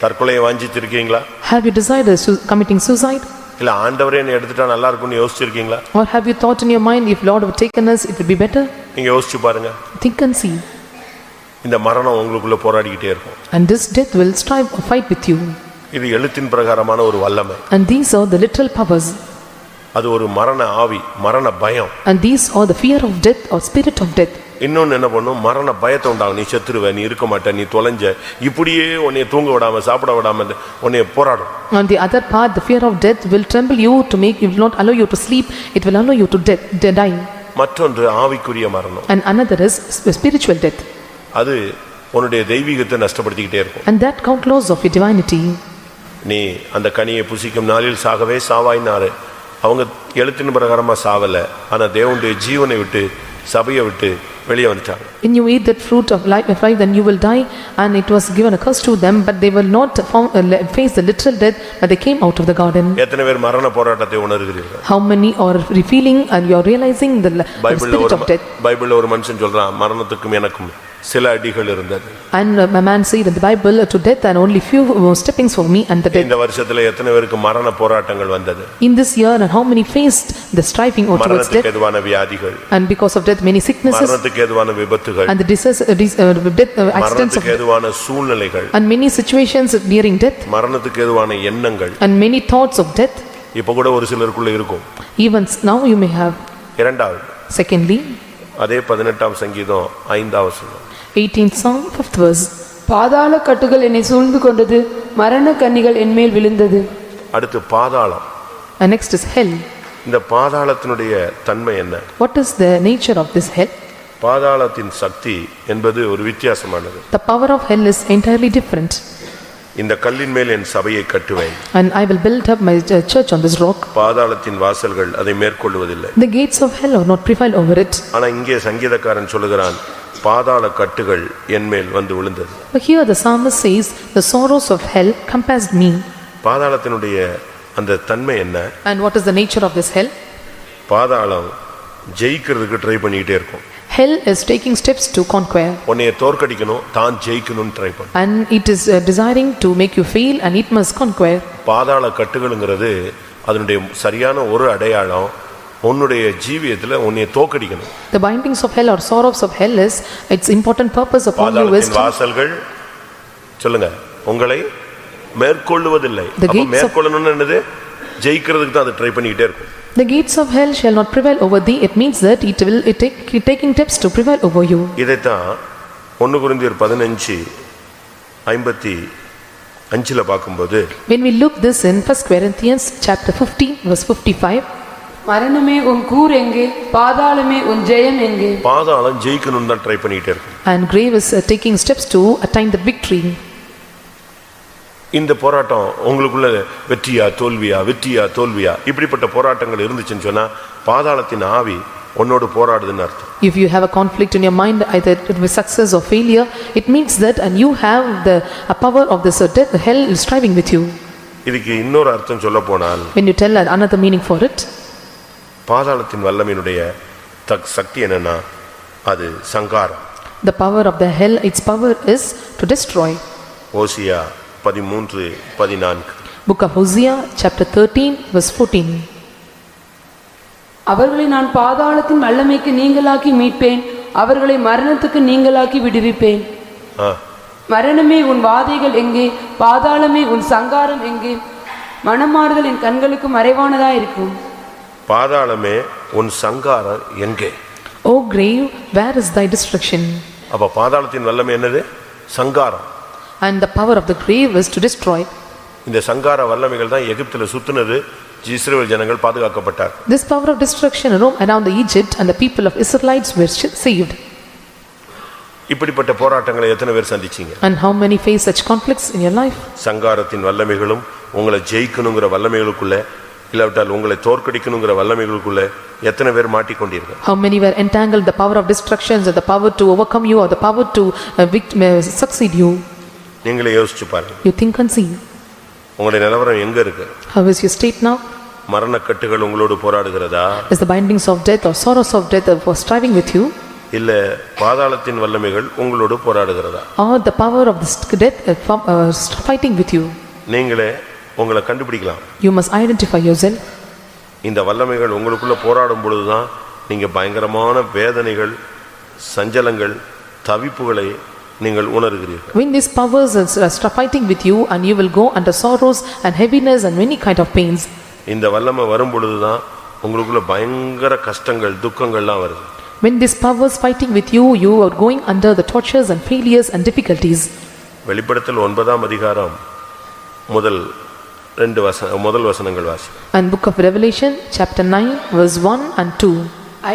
தற்கொலையை வாஞ்சித்திருக்கீங்களா? Have you desired committing suicide? இல்ல ஆண்டவரே என்னை எடுத்துட்டா நல்லா இருக்கும்னு யோசிச்சிருக்கீங்களா? Or have you thought in your mind if Lord would taken us it would be better? நீங்க யோசிச்சு பாருங்க. Think and see. இந்த மரணம் உங்களுக்குள்ள போராடிக்கிட்டே இருக்கும். And this death will strive or fight with you. இது எழுத்தின் பிரகாரமான ஒரு வல்லமை. And these are the literal powers. அது ஒரு மரண ஆவி, மரண பயம். And these are the fear of death or spirit of death. இன்னொன்னு என்ன பண்ணும், மரண பயத்தை உண்டாகும். நீ செத்துருவ, நீ இருக்க மாட்ட, நீ தொலைஞ்ச, இப்படியே உன்னை தூங்க விடாம சாப்பிட விடாம உன்னை போராடும். On the other part, the fear of death will tremble you to make, it will not allow you to sleep, it will allow you to die. மற்றொன்று ஆவிக்குரிய மரணம். And another is spiritual death. அது உன்னுடைய தெய்வீகத்தை நஷ்டப்படுத்திக்கிட்டே இருக்கும். And that count loss of your divinity. நீ அந்த கனியை புசிக்கும் நாளில் சாகவே சாவாயினாரு. அவங்க எழுத்தின் பிரகாரமா சாவல, ஆனா தேவனுடைய ஜீவனை விட்டு சபையை விட்டு வெளியே வந்துட்டாங்க. When you eat that fruit of life, then you will die, and it was given a curse to them, but they will not face the literal death, but they came out of the garden. எத்தனை பேர் மரண போராட்டத்தை உணர்கிறீர்கள்? How many are feeling and you are realizing the spirit of death? பைபிள்ல ஒரு மனுஷன் சொல்றான், மரணத்துக்கும் எனக்கும் சில அடிகள் இருந்தது. And a man said in the Bible to death and only few steppings for me and the death. இந்த வருஷத்துல எத்தனை பேருக்கு மரண போராட்டங்கள் வந்தது? In this year and how many faced the striving towards death? மரணத்துக்கு ஏதுவான வியாதிகள். And because of death many sicknesses. மரணத்துக்கு ஏதுவான விபத்துகள். And the death accidents of ஏதுவான சூழ்நிலைகள். And many situations during death. மரணத்துக்கு ஏதுவான எண்ணங்கள். And many thoughts of death. இப்ப கூட ஒரு சிலருக்குள்ள இருக்கும். Even now you may have. இரண்டாவது. Secondly, அதே 18ஆம் சங்கீதம் 5ஆம் வசனம். 18th Psalm 5th verse. பாதாள கட்டுகள் என்னை சூழ்ந்து கொண்டது, மரண கண்ணிகள் என்மேல் விழுந்தது. அடுத்து பாதாளம். And next is hell. இந்த பாதாளத்தினுடைய தன்மை என்ன? What is the nature of this hell? பாதாளத்தின் சக்தி என்பது ஒரு வித்தியாசமானது. The power of hell is entirely different. இந்த கல்லின் மேல் என் சபையை கட்டுவேன். And I will build up my church on this rock. பாதாளத்தின் வாசல்கள் அதை மேற்கொள்வதில்லை. The gates of hell will not prevail over it. ஆனா இங்கே சங்கீதக்காரன் சொல்லுகிறான், பாதாள கட்டுகள் என் மேல் வந்து விழுந்தது. But here the psalmist says, the sorrows of hell compassed me. பாதாளத்தினுடைய அந்த தன்மை என்ன? And what is the nature of this hell? பாதாளம் ஜெயிக்கிறதுக்கு ட்ரை பண்ணிட்டே இருக்கும். Hell is taking steps to conquer. உன்னைய தோற்கடிக்கணும், தான் ஜெயிக்கணும்னு ட்ரை பண்ணும். And it is desiring to make you fail and it must conquer. பாதாள கட்டுகள்ங்கிறது அதனுடைய சரியான ஒரு அடையாளம் உன்னுடைய ஜீவியத்துல உன்னைய தோற்கடிக்கணும். The bindings of hell or sorrows of hell is its important purpose upon you is பாதாளத்தின் வாசல்கள் சொல்லுங்க உங்களை மேற்கொள்வதில்லை. அப்ப மேற்கொள்ளணும்னு என்னது? ஜெயிக்கிறதுக்கு தான் அது ட்ரை பண்ணிட்டே இருக்கும். The gates of hell shall not prevail over thee. It means that it will taking steps to prevail over you. இதைத்தான் 1 கொரிந்தியர் 15:55ல பாக்கும்போது, when we look this in 1 Corinthians chapter 15 verse 55, மரணமே உன் கூர் எங்கே, பாதாளமே உன் ஜெயம் எங்கே? பாதாளம் ஜெயிக்கணும்னு தான் ட்ரை பண்ணிட்டே இருக்கு. And grave is taking steps to attain the victory. இந்த போராட்டம் உங்களுக்குள்ள வெற்றியா தோல்வியா வெற்றியா தோல்வியா இப்படிப்பட்ட போராட்டங்கள் இருந்துச்சுன்னு சொன்னா பாதாளத்தின் ஆவி உன்னோடு போராடுதுன்னு அர்த்தம். If you have a conflict in your mind, either it will be success or failure, it means that and you have the power of this death, the hell is striving with you. இதுக்கு இன்னொரு அர்த்தம் சொல்ல போனால், when you tell another meaning for it, பாதாளத்தின் வல்லமையினுடைய சக்தி என்னன்னா அது சங்காரம். The power of the hell, its power is to destroy. Hosea 13:14. Book of Hosea chapter 13 verse 14. அவர்களை நான் பாதாளத்தின் வல்லமைக்கு நீங்களாக்கி மீட்பேன், அவர்களை மரணத்துக்கு நீங்களாக்கி விடுவிப்பேன். மரணமே உன் வாதைகள் எங்கே, பாதாளமே உன் சங்காரம் எங்கே? மனமாறுதல் என் கண்களுக்கு மறைவானதா இருக்கும். பாதாளமே உன் சங்காரம் எங்கே? O grave, where is thy destruction? அப்ப பாதாளத்தின் வல்லமை என்னது? சங்காரம். And the power of the grave is to destroy. இந்த சங்கார வல்லமைகள் தான் எகிப்தில சுத்துனது, இஸ்ரவேல் ஜனங்கள் பாதுகாக்கப்பட்டார். This power of destruction around the Egypt and the people of Israelites were saved. இப்படிப்பட்ட போராட்டங்களை எத்தனை பேர் சந்திச்சீங்க? And how many face such conflicts in your life? சங்காரத்தின் வல்லமைகளும் உங்களை ஜெயிக்கணும்ங்கற வல்லமைகளுக்குள்ள இல்லாவிட்டால் உங்களை தோற்கடிக்கணும்ங்கற வல்லமைகளுக்குள்ள எத்தனை பேர் மாட்டிக்கொண்டீர்கள்? How many were entangled the power of destructions or the power to overcome you or the power to succeed you? நீங்களே யோசிச்சு பாருங்க. You think and see. உங்களுடைய நிலவரம் எங்க இருக்கு? How is your state now? மரண கட்டுகள் உங்களோடு போராடுகிறதா? Is the bindings of death or sorrows of death for striving with you? இல்ல பாதாளத்தின் வல்லமைகள் உங்களோடு போராடுகிறதா? Or the power of this death fighting with you? நீங்களே உங்களை கண்டுபிடிக்கலாம். You must identify yourself. இந்த வல்லமைகள் உங்களுக்குள்ள போராடும் பொழுது தான் நீங்க பயங்கரமான வேதனைகள், சஞ்சலங்கள், தவிப்புகளை நீங்கள் உணர்கிறீர்கள். When these powers are fighting with you and you will go under sorrows and heaviness and many kind of pains. இந்த வல்லமை வரும் பொழுது தான் உங்களுக்குள்ள பயங்கர கஷ்டங்கள், துக்கங்கள்லாம் வருது. When these powers fighting with you, you are going under the tortures and failures and difficulties. வெளிப்படுத்தல் 9ஆம் அதிகாரம் முதல் வசனங்கள் வாசி. And book of Revelation chapter 9 verse 1 and 2.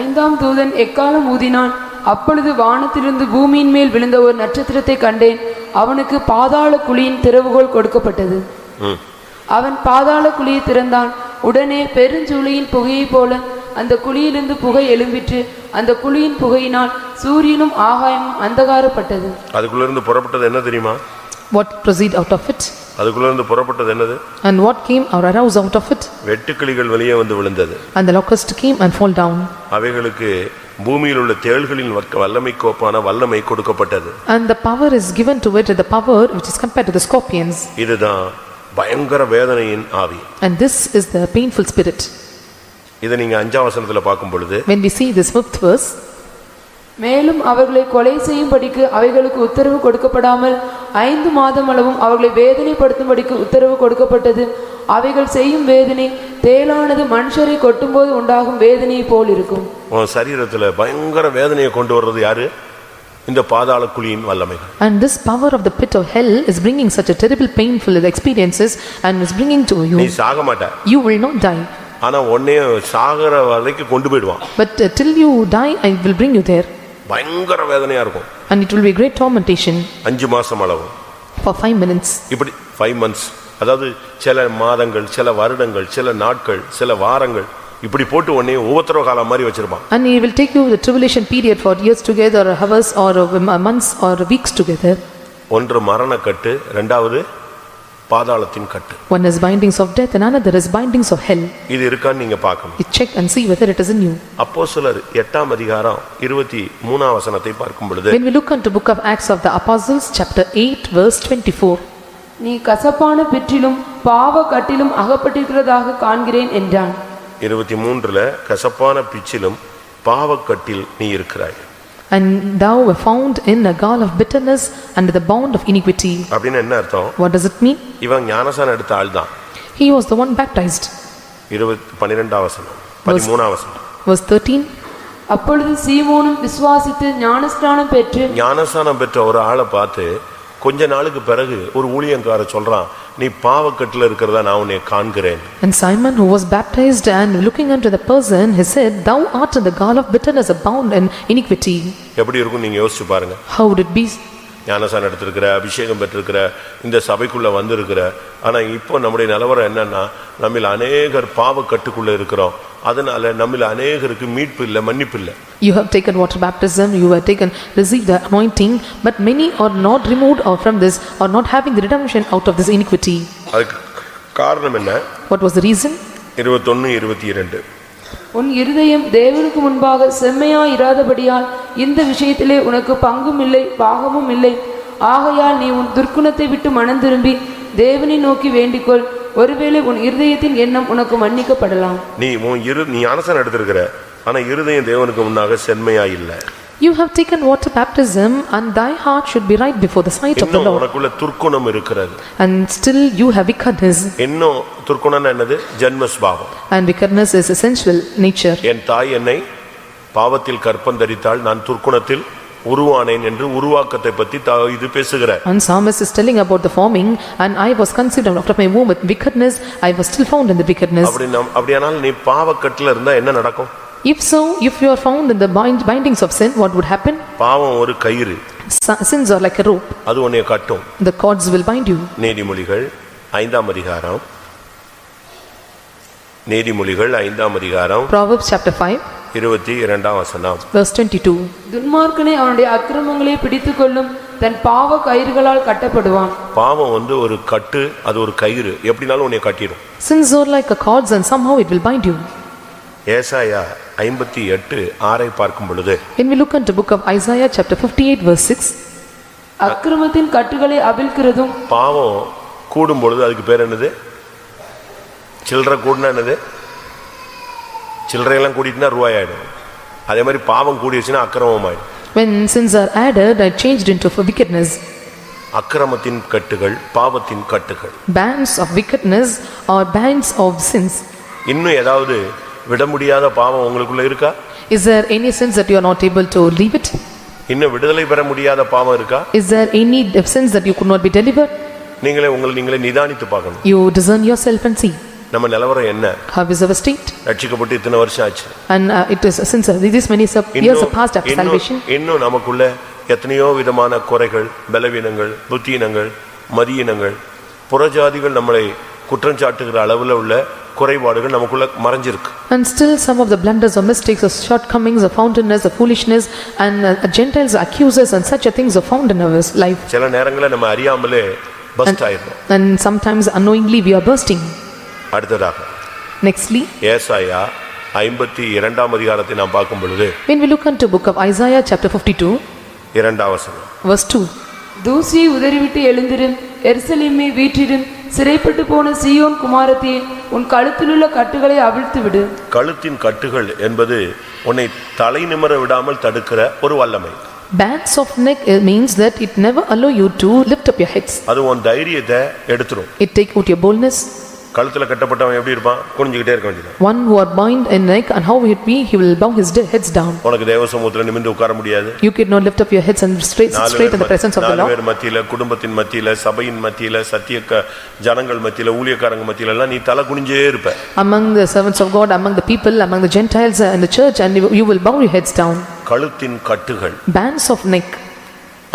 ஐந்தாம் தூதன் எக்காலம் ஊதினான். அப்பொழுது வானத்திலிருந்து பூமியின் மேல் விழுந்த ஒரு நட்சத்திரத்தை கண்டேன். அவனுக்கு பாதாள குழியின் திறவுகோல் கொடுக்கப்பட்டது. அவன் பாதாள குழியை திறந்தான். உடனே பெருஞ்சூளையின் புகையை போல அந்த குழியிலிருந்து புகை எழும்பிற்று. அந்த குழியின் புகையினால் சூரியனும் ஆகாயமும் அந்தகாரப்பட்டது. அதுக்குள்ள இருந்து புறப்பட்டது என்ன தெரியுமா? What proceed out of it? அதுக்குள்ள இருந்து புறப்பட்டது என்னது? And what came or arose out of it? வெட்டுக்கிளிகள் வெளியே வந்து விழுந்தது. And the locust came and fall down. அவைகளுக்கு பூமியில் உள்ள தேள்களின் வல்லமைக்கு ஒப்பான வல்லமை கொடுக்கப்பட்டது. And the power is given to it, the power which is compared to the scorpions. இதுதான் பயங்கர வேதனையின் ஆவி. And this is the painful spirit. இதை நீங்க 5ஆம் வசனத்துல பார்க்கும் பொழுது, when we see this 5th verse, மேலும் அவர்களை கொலை செய்யும்படிக்கு அவைகளுக்கு உத்தரவு கொடுக்கப்படாமல் 5 மாதம் அளவும் அவர்களை வேதனைப்படுத்தும்படிக்கு உத்தரவு கொடுக்கப்பட்டது. அவைகள் செய்யும் வேதனை தேளானது மனுஷரை கொட்டும்போது உண்டாகும் வேதனையை போல் இருக்கும். உன் சரீரத்துல பயங்கர வேதனையை கொண்டு வர்றது யாரு? இந்த பாதாள குழியின் வல்லமைகள். And this power of the pit of hell is bringing such a terrible painful experiences and is bringing to you. நீ சாக மாட்ட. You will not die. ஆனா உன்னை சாகர வரைக்கும் கொண்டு போய்டுவான். But till you die I will bring you there. பயங்கர வேதனையா இருக்கும். And it will be great tormentation. 5 மாசம் அளவு. For 5 minutes. இப்படி 5 months. அதாவது சில மாதங்கள், சில வருடங்கள், சில நாட்கள், சில வாரங்கள் இப்படி போட்டு உன்னை உபத்திரவ காலம் மாதிரி வச்சிருப்பான். And he will take you the tribulation period for years together or hours or months or weeks together. ஒன்று மரண கட்டு, இரண்டாவது பாதாளத்தின் கட்டு. One is bindings of death and another is bindings of hell. இது இருக்கான்னு நீங்க பார்க்கணும். You check and see whether it is in you. அப்போஸ்தலர் 8ஆம் அதிகாரம் 23ஆம் வசனத்தை பார்க்கும் பொழுது, when we look into book of Acts of the Apostles chapter 8 verse 24, நீ கசப்பான பிற்றிலும் பாவ கட்டிலும் அகப்பட்டிருக்கிறதாக காண்கிறேன் என்றான். 23ல கசப்பான பிச்சிலும் பாவக்கட்டில் நீ இருக்கிறாய். and thou were found in a gall of bitterness and the bound of iniquity. அப்படினா என்ன அர்த்தம்? What does it mean? இவன் ஞானசானம் எடுத்த ஆள்தான். He was the one baptized. 12ஆம் வசனம், 13ஆம் வசனம். Verse 13. அப்பொழுது சீமோனும் விசுவாசித்து ஞானஸ்நானம் பெற்ற ஒரு ஆளை பார்த்து கொஞ்ச நாளுக்கு பிறகு ஒரு ஊழியக்காரர் சொல்றான், நீ பாவக்கட்டில இருக்கிறதா நான் உன்னை காண்கிறேன். And Simon, who was baptized and looking unto the person, he said, thou art in the gall of bitterness, abound in iniquity. எப்படி இருக்கும் நீங்க யோசிச்சு பாருங்க. How would it be? ஞானசானம் எடுத்திருக்கிற, அபிஷேகம் பெற்றிருக்கிற, இந்த சபைக்குள்ள வந்திருக்கிற, ஆனா இப்போ நம்முடைய நிலவரம் என்னன்னா, நம்மில் அநேகர் பாவக்கட்டுக்குள்ள இருக்கிறோம். அதனால நம்மில் அநேகருக்கு மீட்பு இல்லை, மன்னிப்பு இல்லை. You have taken water baptism, you have received the anointing, but many are not removed from this, or not having the redemption out of this iniquity. அதுக்கு காரணம் என்ன? What was the reason? 21:22. உன் இருதயம் தேவனுக்கு முன்பாக செம்மையாய் இராதபடியால் இந்த விஷயத்திலே உனக்கு பங்கும் இல்லை பாகமும் இல்லை. ஆகையால் நீ உன் துர்க்குணத்தை விட்டு மனம் திரும்பி தேவனை நோக்கி வேண்டிக்கொள். ஒருவேளை உன் இருதயத்தின் எண்ணம் உனக்கு மன்னிக்கப்படலாம். நீ ஞானசானம் எடுத்திருக்கிற, ஆனா இருதயம் தேவனுக்கு முன்னாக செம்மையா இல்லை. You have taken water baptism and thy heart should be right before the sight of the Lord. உனக்குள்ள துர்க்குணம் இருக்கிறது. And still you have wickedness. இன்னும் துர்க்குணம்னா என்னது? ஜன்ம சுபாவம். And wickedness is essential nature. என் தாய் என்னை பாவத்தில் கற்பந்தரித்தாள், நான் துர்க்குணத்தில் உருவானேன் என்று உருவாக்கத்தை பத்தி இது பேசுகிறார். And psalmist is telling about the forming, and I was conceived out of my womb with wickedness, I was still found in the wickedness. அப்படியானால் நீ பாவக்கட்டுல இருந்தா என்ன நடக்கும்? If so, if you are found in the bindings of sin, what would happen? பாவம் ஒரு கயிறு. Sins are like a rope. அது உன்னை கட்டும். The cords will bind you. நீதிமொழிகள் 5ஆம் அதிகாரம், நீதிமொழிகள் 5ஆம் அதிகாரம், Proverbs chapter 5 22ஆம் வசனம். verse 22. துன்மார்க்கனை அவனுடைய அக்கிரமங்களை பிடித்துக்கொள்ளும் தன் பாவ கயிறுகளால் கட்டப்படுவான். பாவம் ஒரு கட்டு, அது ஒரு கயிறு, எப்படினாலும் உன்னை கட்டிடும். Sins are like a cords and somehow it will bind you. ஏசாயா 58:6 பார்க்கும் பொழுது, when we look into book of Isaiah chapter 58 verse 6, அக்கிரமத்தின் கட்டுகளை அவிழ்க்கிறதும் பாவம் கூடும் பொழுது அதுக்கு பேர் என்னது? சில்லறை கூடுனா என்னது? சில்லறையெல்லாம் கூட்டிட்டுனா ரூபாய் ஆயிடும். அதே மாதிரி பாவம் கூடிடுச்சுன்னா அக்கிரமம் ஆயிடும். when sins are added and changed into wickedness. அக்கிரமத்தின் கட்டுகள், பாவத்தின் கட்டுகள். Bands of wickedness or bands of sins. இன்னும் ஏதாவது விட முடியாத பாவம் உங்களுக்குள்ள இருக்கா? Is there any sins that you are not able to leave it? இன்னும் விடுதலை பெற முடியாத பாவம் இருக்கா? Is there any sins that you could not be delivered? நீங்களே நிதானித்து பார்க்கணும். You discern yourself and see. நம்ம நிலவரம் என்ன? How is our state? ரட்சிக்கப்பட்டு இத்தனை வருஷம் ஆச்சு. And it is since this many years have passed after salvation. இன்னும் நமக்குள்ள எத்தனையோ விதமான குறைகள், பலவீனங்கள், புத்தியினங்கள், மதியினங்கள், புறஜாதிகள் நம்மளை குற்றம் சாட்டுகிற அளவுல உள்ள குறைபாடுகள் நமக்குள்ள மறைஞ்சிருக்கு. And still some of the blunders or mistakes or shortcomings or foundness or foolishness and Gentiles accusers and such a things are found in our life. சில நேரங்களில் நம்ம அறியாமலே first ஆயிடுறோம். And sometimes unknowingly we are bursting. அடுத்ததாக Nextly ஏசாயா 52ஆம் அதிகாரத்தை நாம் பார்க்கும் பொழுது When we look into book of Isaiah chapter 52 2ஆம் வசனம் verse 2. தூசியை உதறிவிட்டு எழுந்திரும், எருசலேமே வீற்றிடும், சிறைப்பட்டு போன சீயோன் குமாரத்தியே, உன் கழுத்திலுள்ள கட்டுகளை அவிழ்த்து விடு. கழுத்தின் கட்டுகள் என்பது உன்னை தலை நிமிர விடாமல் தடுக்கிற ஒரு வல்லமை. Bands of neck means that it never allow you to lift up your heads. அது உன் தைரியத்தை எடுத்துரும். It take out your boldness. கழுத்துல கட்டப்பட்டவன் எப்படி இருப்பான்? குனிஞ்சிட்டே இருக்க வேண்டியது. One who are bound in neck, and how will it be? He will bow his heads down. உனக்கு தேவ சமூகத்துல நிமிர்ந்து உட்கார முடியாது. You cannot lift up your heads and straight in the presence of the Lord. நாலு பேர் மத்தியில, குடும்பத்தின் மத்தியில, சபையின் மத்தியில, சத்திய ஜனங்கள் மத்தியில, ஊழியக்காரங்க மத்தியில எல்லாம் நீ தலை குனிஞ்சே இருப்ப. Among the servants of God, among the people, among the Gentiles and the church, and you will bow your heads down. கழுத்தின் கட்டுகள். Bands of neck.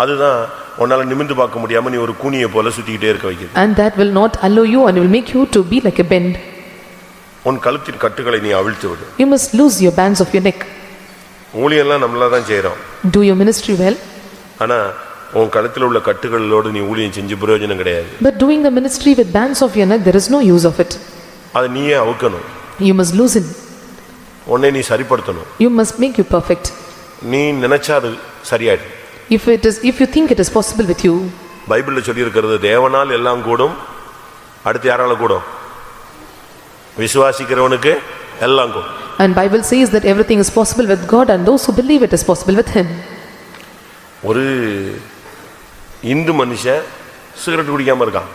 அதுதான் உன்னால நிமிர்ந்து பார்க்க முடியாம நீ ஒரு கூனியை போல சுத்திக்கிட்டே இருக்க வைக்குது. And that will not allow you and will make you to be like a bend. உன் கழுத்தின் கட்டுகளை நீ அவிழ்த்து விடு. You must loose your bands of your neck. ஊழியெல்லாம் நம்மளா தான் செய்றோம். Do your ministry well. ஆனா உன் கழுத்துல உள்ள கட்டுகளோடு நீ ஊழியம் செஞ்சு பிரயோஜனம் கிடையாது. But doing the ministry with bands of your neck, there is no use of it. அது நீயே அவுக்கணும். You must loosen. உன்னை நீ சரிப்படுத்தணும். You must make you perfect. நீ நினைச்சா அது சரியாயிடும். If you think it is possible with you. பைபிள்ல சொல்லி இருக்கிறது தேவனால் எல்லாம் கூடும். அடுத்து யாரால கூடும்? விசுவாசிக்கிறவனுக்கு எல்லாம் கூடும். And Bible says that everything is possible with God, and those who believe it is possible with him. ஒரு இந்து மனுஷன் சிகரெட் குடிக்காம இருக்கான்.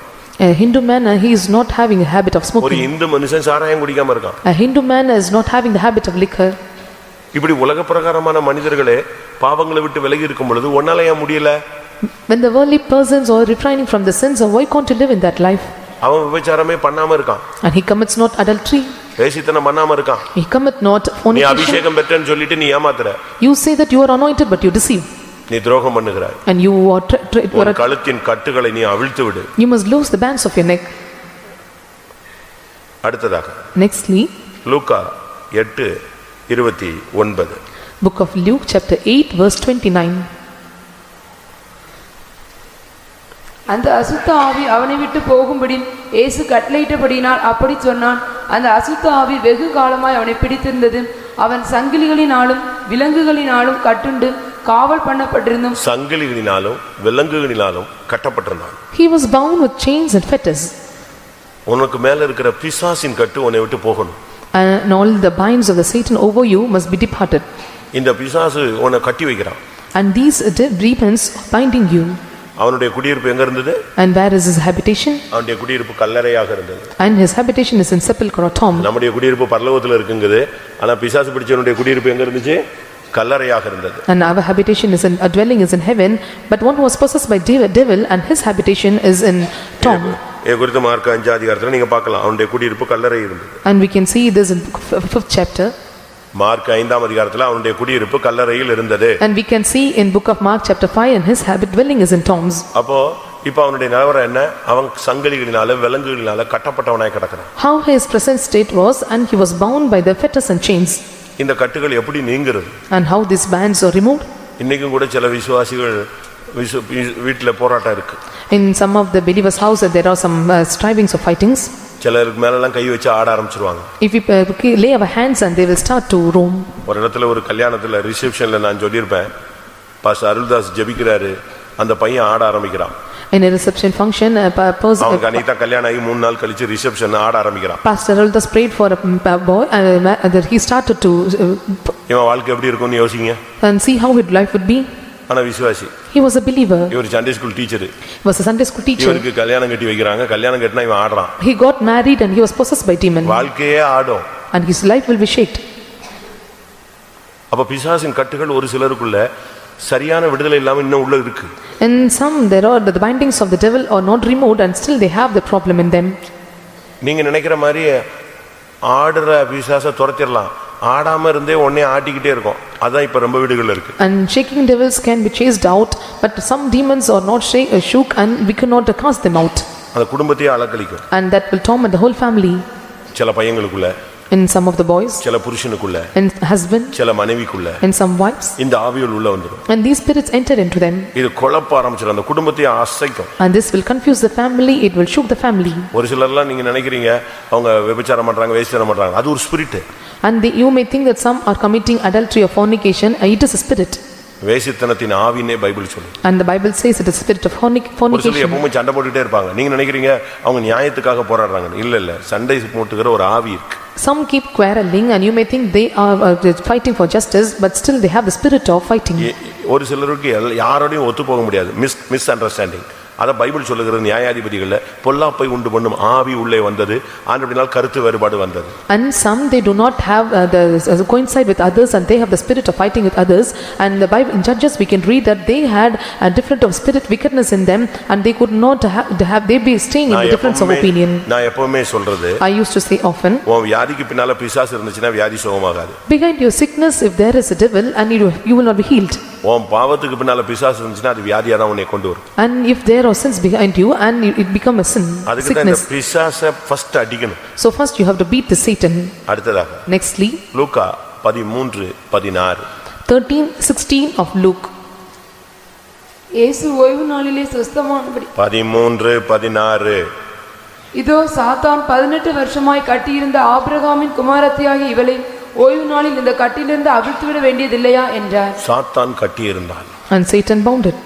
A Hindu man, he is not having a habit of ஒரு smoking. இந்து மனுஷன் சாராயம் குடிக்காம இருக்கான். A Hindu man is not having the habit of liquor. இப்படி உலக பிரகாரமான மனிதர்களே பாவங்களை விட்டு விலகி இருக்கும் பொழுது ஒன்னால ஏன் முடியல? When the worldly persons are refraining from the sins, why can't you live in that life? அவன் விபச்சாரமே பண்ணாம இருக்கான். And he commits not adultery. வேசித்தனம் பண்ணாம இருக்கான். He commit not நீ fornication. அபிஷேகம் பெற்றேன்னு சொல்லிட்டு நீ ஏமாத்துற. You say that you are anointed, but you deceive. நீ துரோகம் பண்ணுகிறாய். And you are கழுத்தின் கட்டுகளை நீ அவிழ்த்து விடு. You must loose the bands of your neck. அடுத்ததாக Nextly, Luca 8:29. book of Luke chapter 8 verse 29. அந்த அசுத்த ஆவி அவனை விட்டு போகும்படி இயேசு கட்டளையிட்டபடியினால் அப்படி சொன்னான். அந்த அசுத்த ஆவி வெகு காலமாய் அவனை பிடித்திருந்தது. அவன் சங்கிலிகளினாலும் விலங்குகளினாலும் கட்டுண்டு காவல் பண்ணப்பட்டிருந்தும் சங்கிலிகளினாலும் விலங்குகளினாலும் கட்டப்பட்டிருந்தான். He was bound with chains and fetters. உனக்கு மேல இருக்கிற பிசாசின் கட்டு உன்னை விட்டு போகணும். And all the binds of the Satan over you must be departed. இந்த பிசாசு உன்னை கட்டி வைக்கிறான். And these demons binding you. அவனுடைய குடியிருப்பு எங்க இருந்தது? And where is his habitation? அவனுடைய குடியிருப்பு கல்லறையாக இருந்தது. And his habitation is in sepulchre or tomb. நம்முடைய குடியிருப்பு பரலோகத்துல இருக்குங்குது. ஆனா பிசாசு பிடிச்சவனுடைய குடியிருப்பு எங்க இருந்துச்சு? கல்லறையாக இருந்தது. And our habitation is a dwelling is in heaven, but one who was possessed by devil and his habitation is in tomb. குறித்து மார்க் 5 அதிகாரத்துல நீங்க பார்க்கலாம் அவனுடைய குடியிருப்பு கல்லறை இருந்தது. And we can see this in 5th chapter. Mark 5ஆம் அதிகாரத்துல அவனுடைய குடியிருப்பு கல்லறையில் இருந்தது. And we can see in book of Mark chapter 5, and his dwelling is in tombs. அப்போ இப்போ அவனுடைய நிலவரம் என்ன? அவன் சங்கிலிகளினால விலங்குகளினால கட்டப்பட்டவனாய் கிடக்கிறான். How his present state was, and he was bound by the fetters and chains. இந்த கட்டுகள் எப்படி நீங்கிறது? And how these bands are removed? இன்னைக்கும் கூட சில விசுவாசிகள் வீட்ல போராட்டம் இருக்கு. In some of the believers' house there are some strivings or fightings. சிலருக்கு மேலலாம் கை வச்சு ஆட ஆரம்பிச்சிருவாங்க. If we lay our hands and they will start to roam. ஒரு இடத்துல ஒரு கல்யாணத்துல ரிசெப்ஷன்ல நான் சொல்லியிருப்பேன், பாஸ்டர் அருள்தாஸ் ஜெபிக்கிறாரு, அந்த பையன் ஆட ஆரம்பிக்கிறான். In a reception function, a person, அவனுக்கு அனிதா கல்யாணம் ஆகி 3 நாள் கழிச்சு ரிசெப்ஷன் ஆட ஆரம்பிக்கிறான். Pastor Aruldas prayed for a boy, and he started to இவன் வாழ்க்கை எப்படி இருக்கும்னு யோசிங்க. and see how his life would be. ஆனா விசுவாசி. He was a believer. இவர் Sunday school teacher. He was a Sunday school teacher. இவருக்கு கல்யாணம் கட்டி வைக்கறாங்க. கல்யாணம் கட்டினா இவன் ஆடுறான். He got married and he was possessed by demon. வாழ்க்கையே ஆடும். And his life will be shaken. அப்ப பிசாசின் கட்டுகள் ஒரு சிலருக்குள்ள சரியான விடுதலை இல்லாம இன்னும் உள்ள இருக்கு. And some there are the bindings of the devil are not removed, and still they have the problem in them. நீங்க நினைக்கிற மாதிரி ஆடுற பிசாசை துரத்திடலாம். ஆடாம இருந்தே ஒண்ணே ஆட்டிக்கிட்டே இருக்கும். அதான் இப்ப ரொம்ப வீடுகள்ல இருக்கு. And shaking devils can be chased out, but some demons are not shook, and we cannot cast them out. அந்த குடும்பத்தையே அலக்கழிக்கும். And that will torment the whole family. சில பையங்களுக்குள்ள, in some of the boys, சில புருஷனுக்குள்ள, in husband, சில மனைவிக்குள்ள, in some wives, இந்த ஆவிகள் உள்ள வந்துரும். and these spirits enter into them. இது குழப்ப ஆரம்பிச்சிரும். அந்த குடும்பத்தையே அசைக்கும். And this will confuse the family, it will shook the family. ஒரு சிலர்லாம் நீங்க நினைக்கிறீங்க அவங்க விபச்சாரம் பண்றாங்க, வேசித்தனம் பண்றாங்க. அது ஒரு spirit. And you may think that some are committing adultery or fornication, it is a spirit. வேசித்தனத்தின் ஆவினே பைபிள் சொல்லுது. And the Bible says it is spirit of ஒரு சிலர் fornication. எப்பவுமே சண்டை போட்டுட்டே இருப்பாங்க. நீங்க நினைக்கிறீங்க அவங்க நியாயத்துக்காக போராடுறாங்க. இல்ல சண்டை போட்டுக்கிற ஒரு ஆவி இருக்கு. Some keep quarreling and you may think they are fighting for justice, but still they have the spirit of fighting. ஒரு சிலருக்கு யாரோடையும் ஒத்து போக முடியாது. Miss understanding. அத பைபிள் சொல்லுகிற நியாயாதிபதிகள்ல பொல்லாப்பை உண்டு பண்ணும் ஆவி உள்ளே வந்தது. ஆண்டவரினால் கருத்து வேறுபாடு வந்தது. And some they do not have the coincide with others and they have the spirit of fighting with others. And the Bible in Judges we can read that they had a different of spirit wickedness in them and they could not have they be staying in the difference of opinion. நான் எப்பவுமே சொல்றது, I used to say often, உன் வியாதிக்கு பின்னால பிசாசு இருந்துச்சுனா வியாதி சுகமாகாது. behind your sickness if there is a devil and you will not be healed. உன் பாவத்துக்கு பின்னால பிசாசு இருந்துச்சுனா அது வியாதியா தான் உன்னை கொண்டு வரும். And if there are sins behind you and it become a sin, அதுக்கு தான் இந்த பிசாசை ஃபர்ஸ்ட் அடிக்கணும். so first you have to beat the Satan. அடுத்ததாக Nextly லூக்கா 13:16 13:16 of Luke. இயேசு ஓய்வு நாளிலே சுஸ்தமானபடி 13:16 இதோ சாத்தான் 18 வருஷமாய் கட்டியிருந்த ஆபிரகாமின் குமாரத்தியாகிய இவளை ஓய்வு நாளில் இந்த கட்டிலிருந்து அவிழ்த்துவிட வேண்டியதில்லையா என்றார். சாத்தான் கட்டியிருந்தான். And Satan bound it.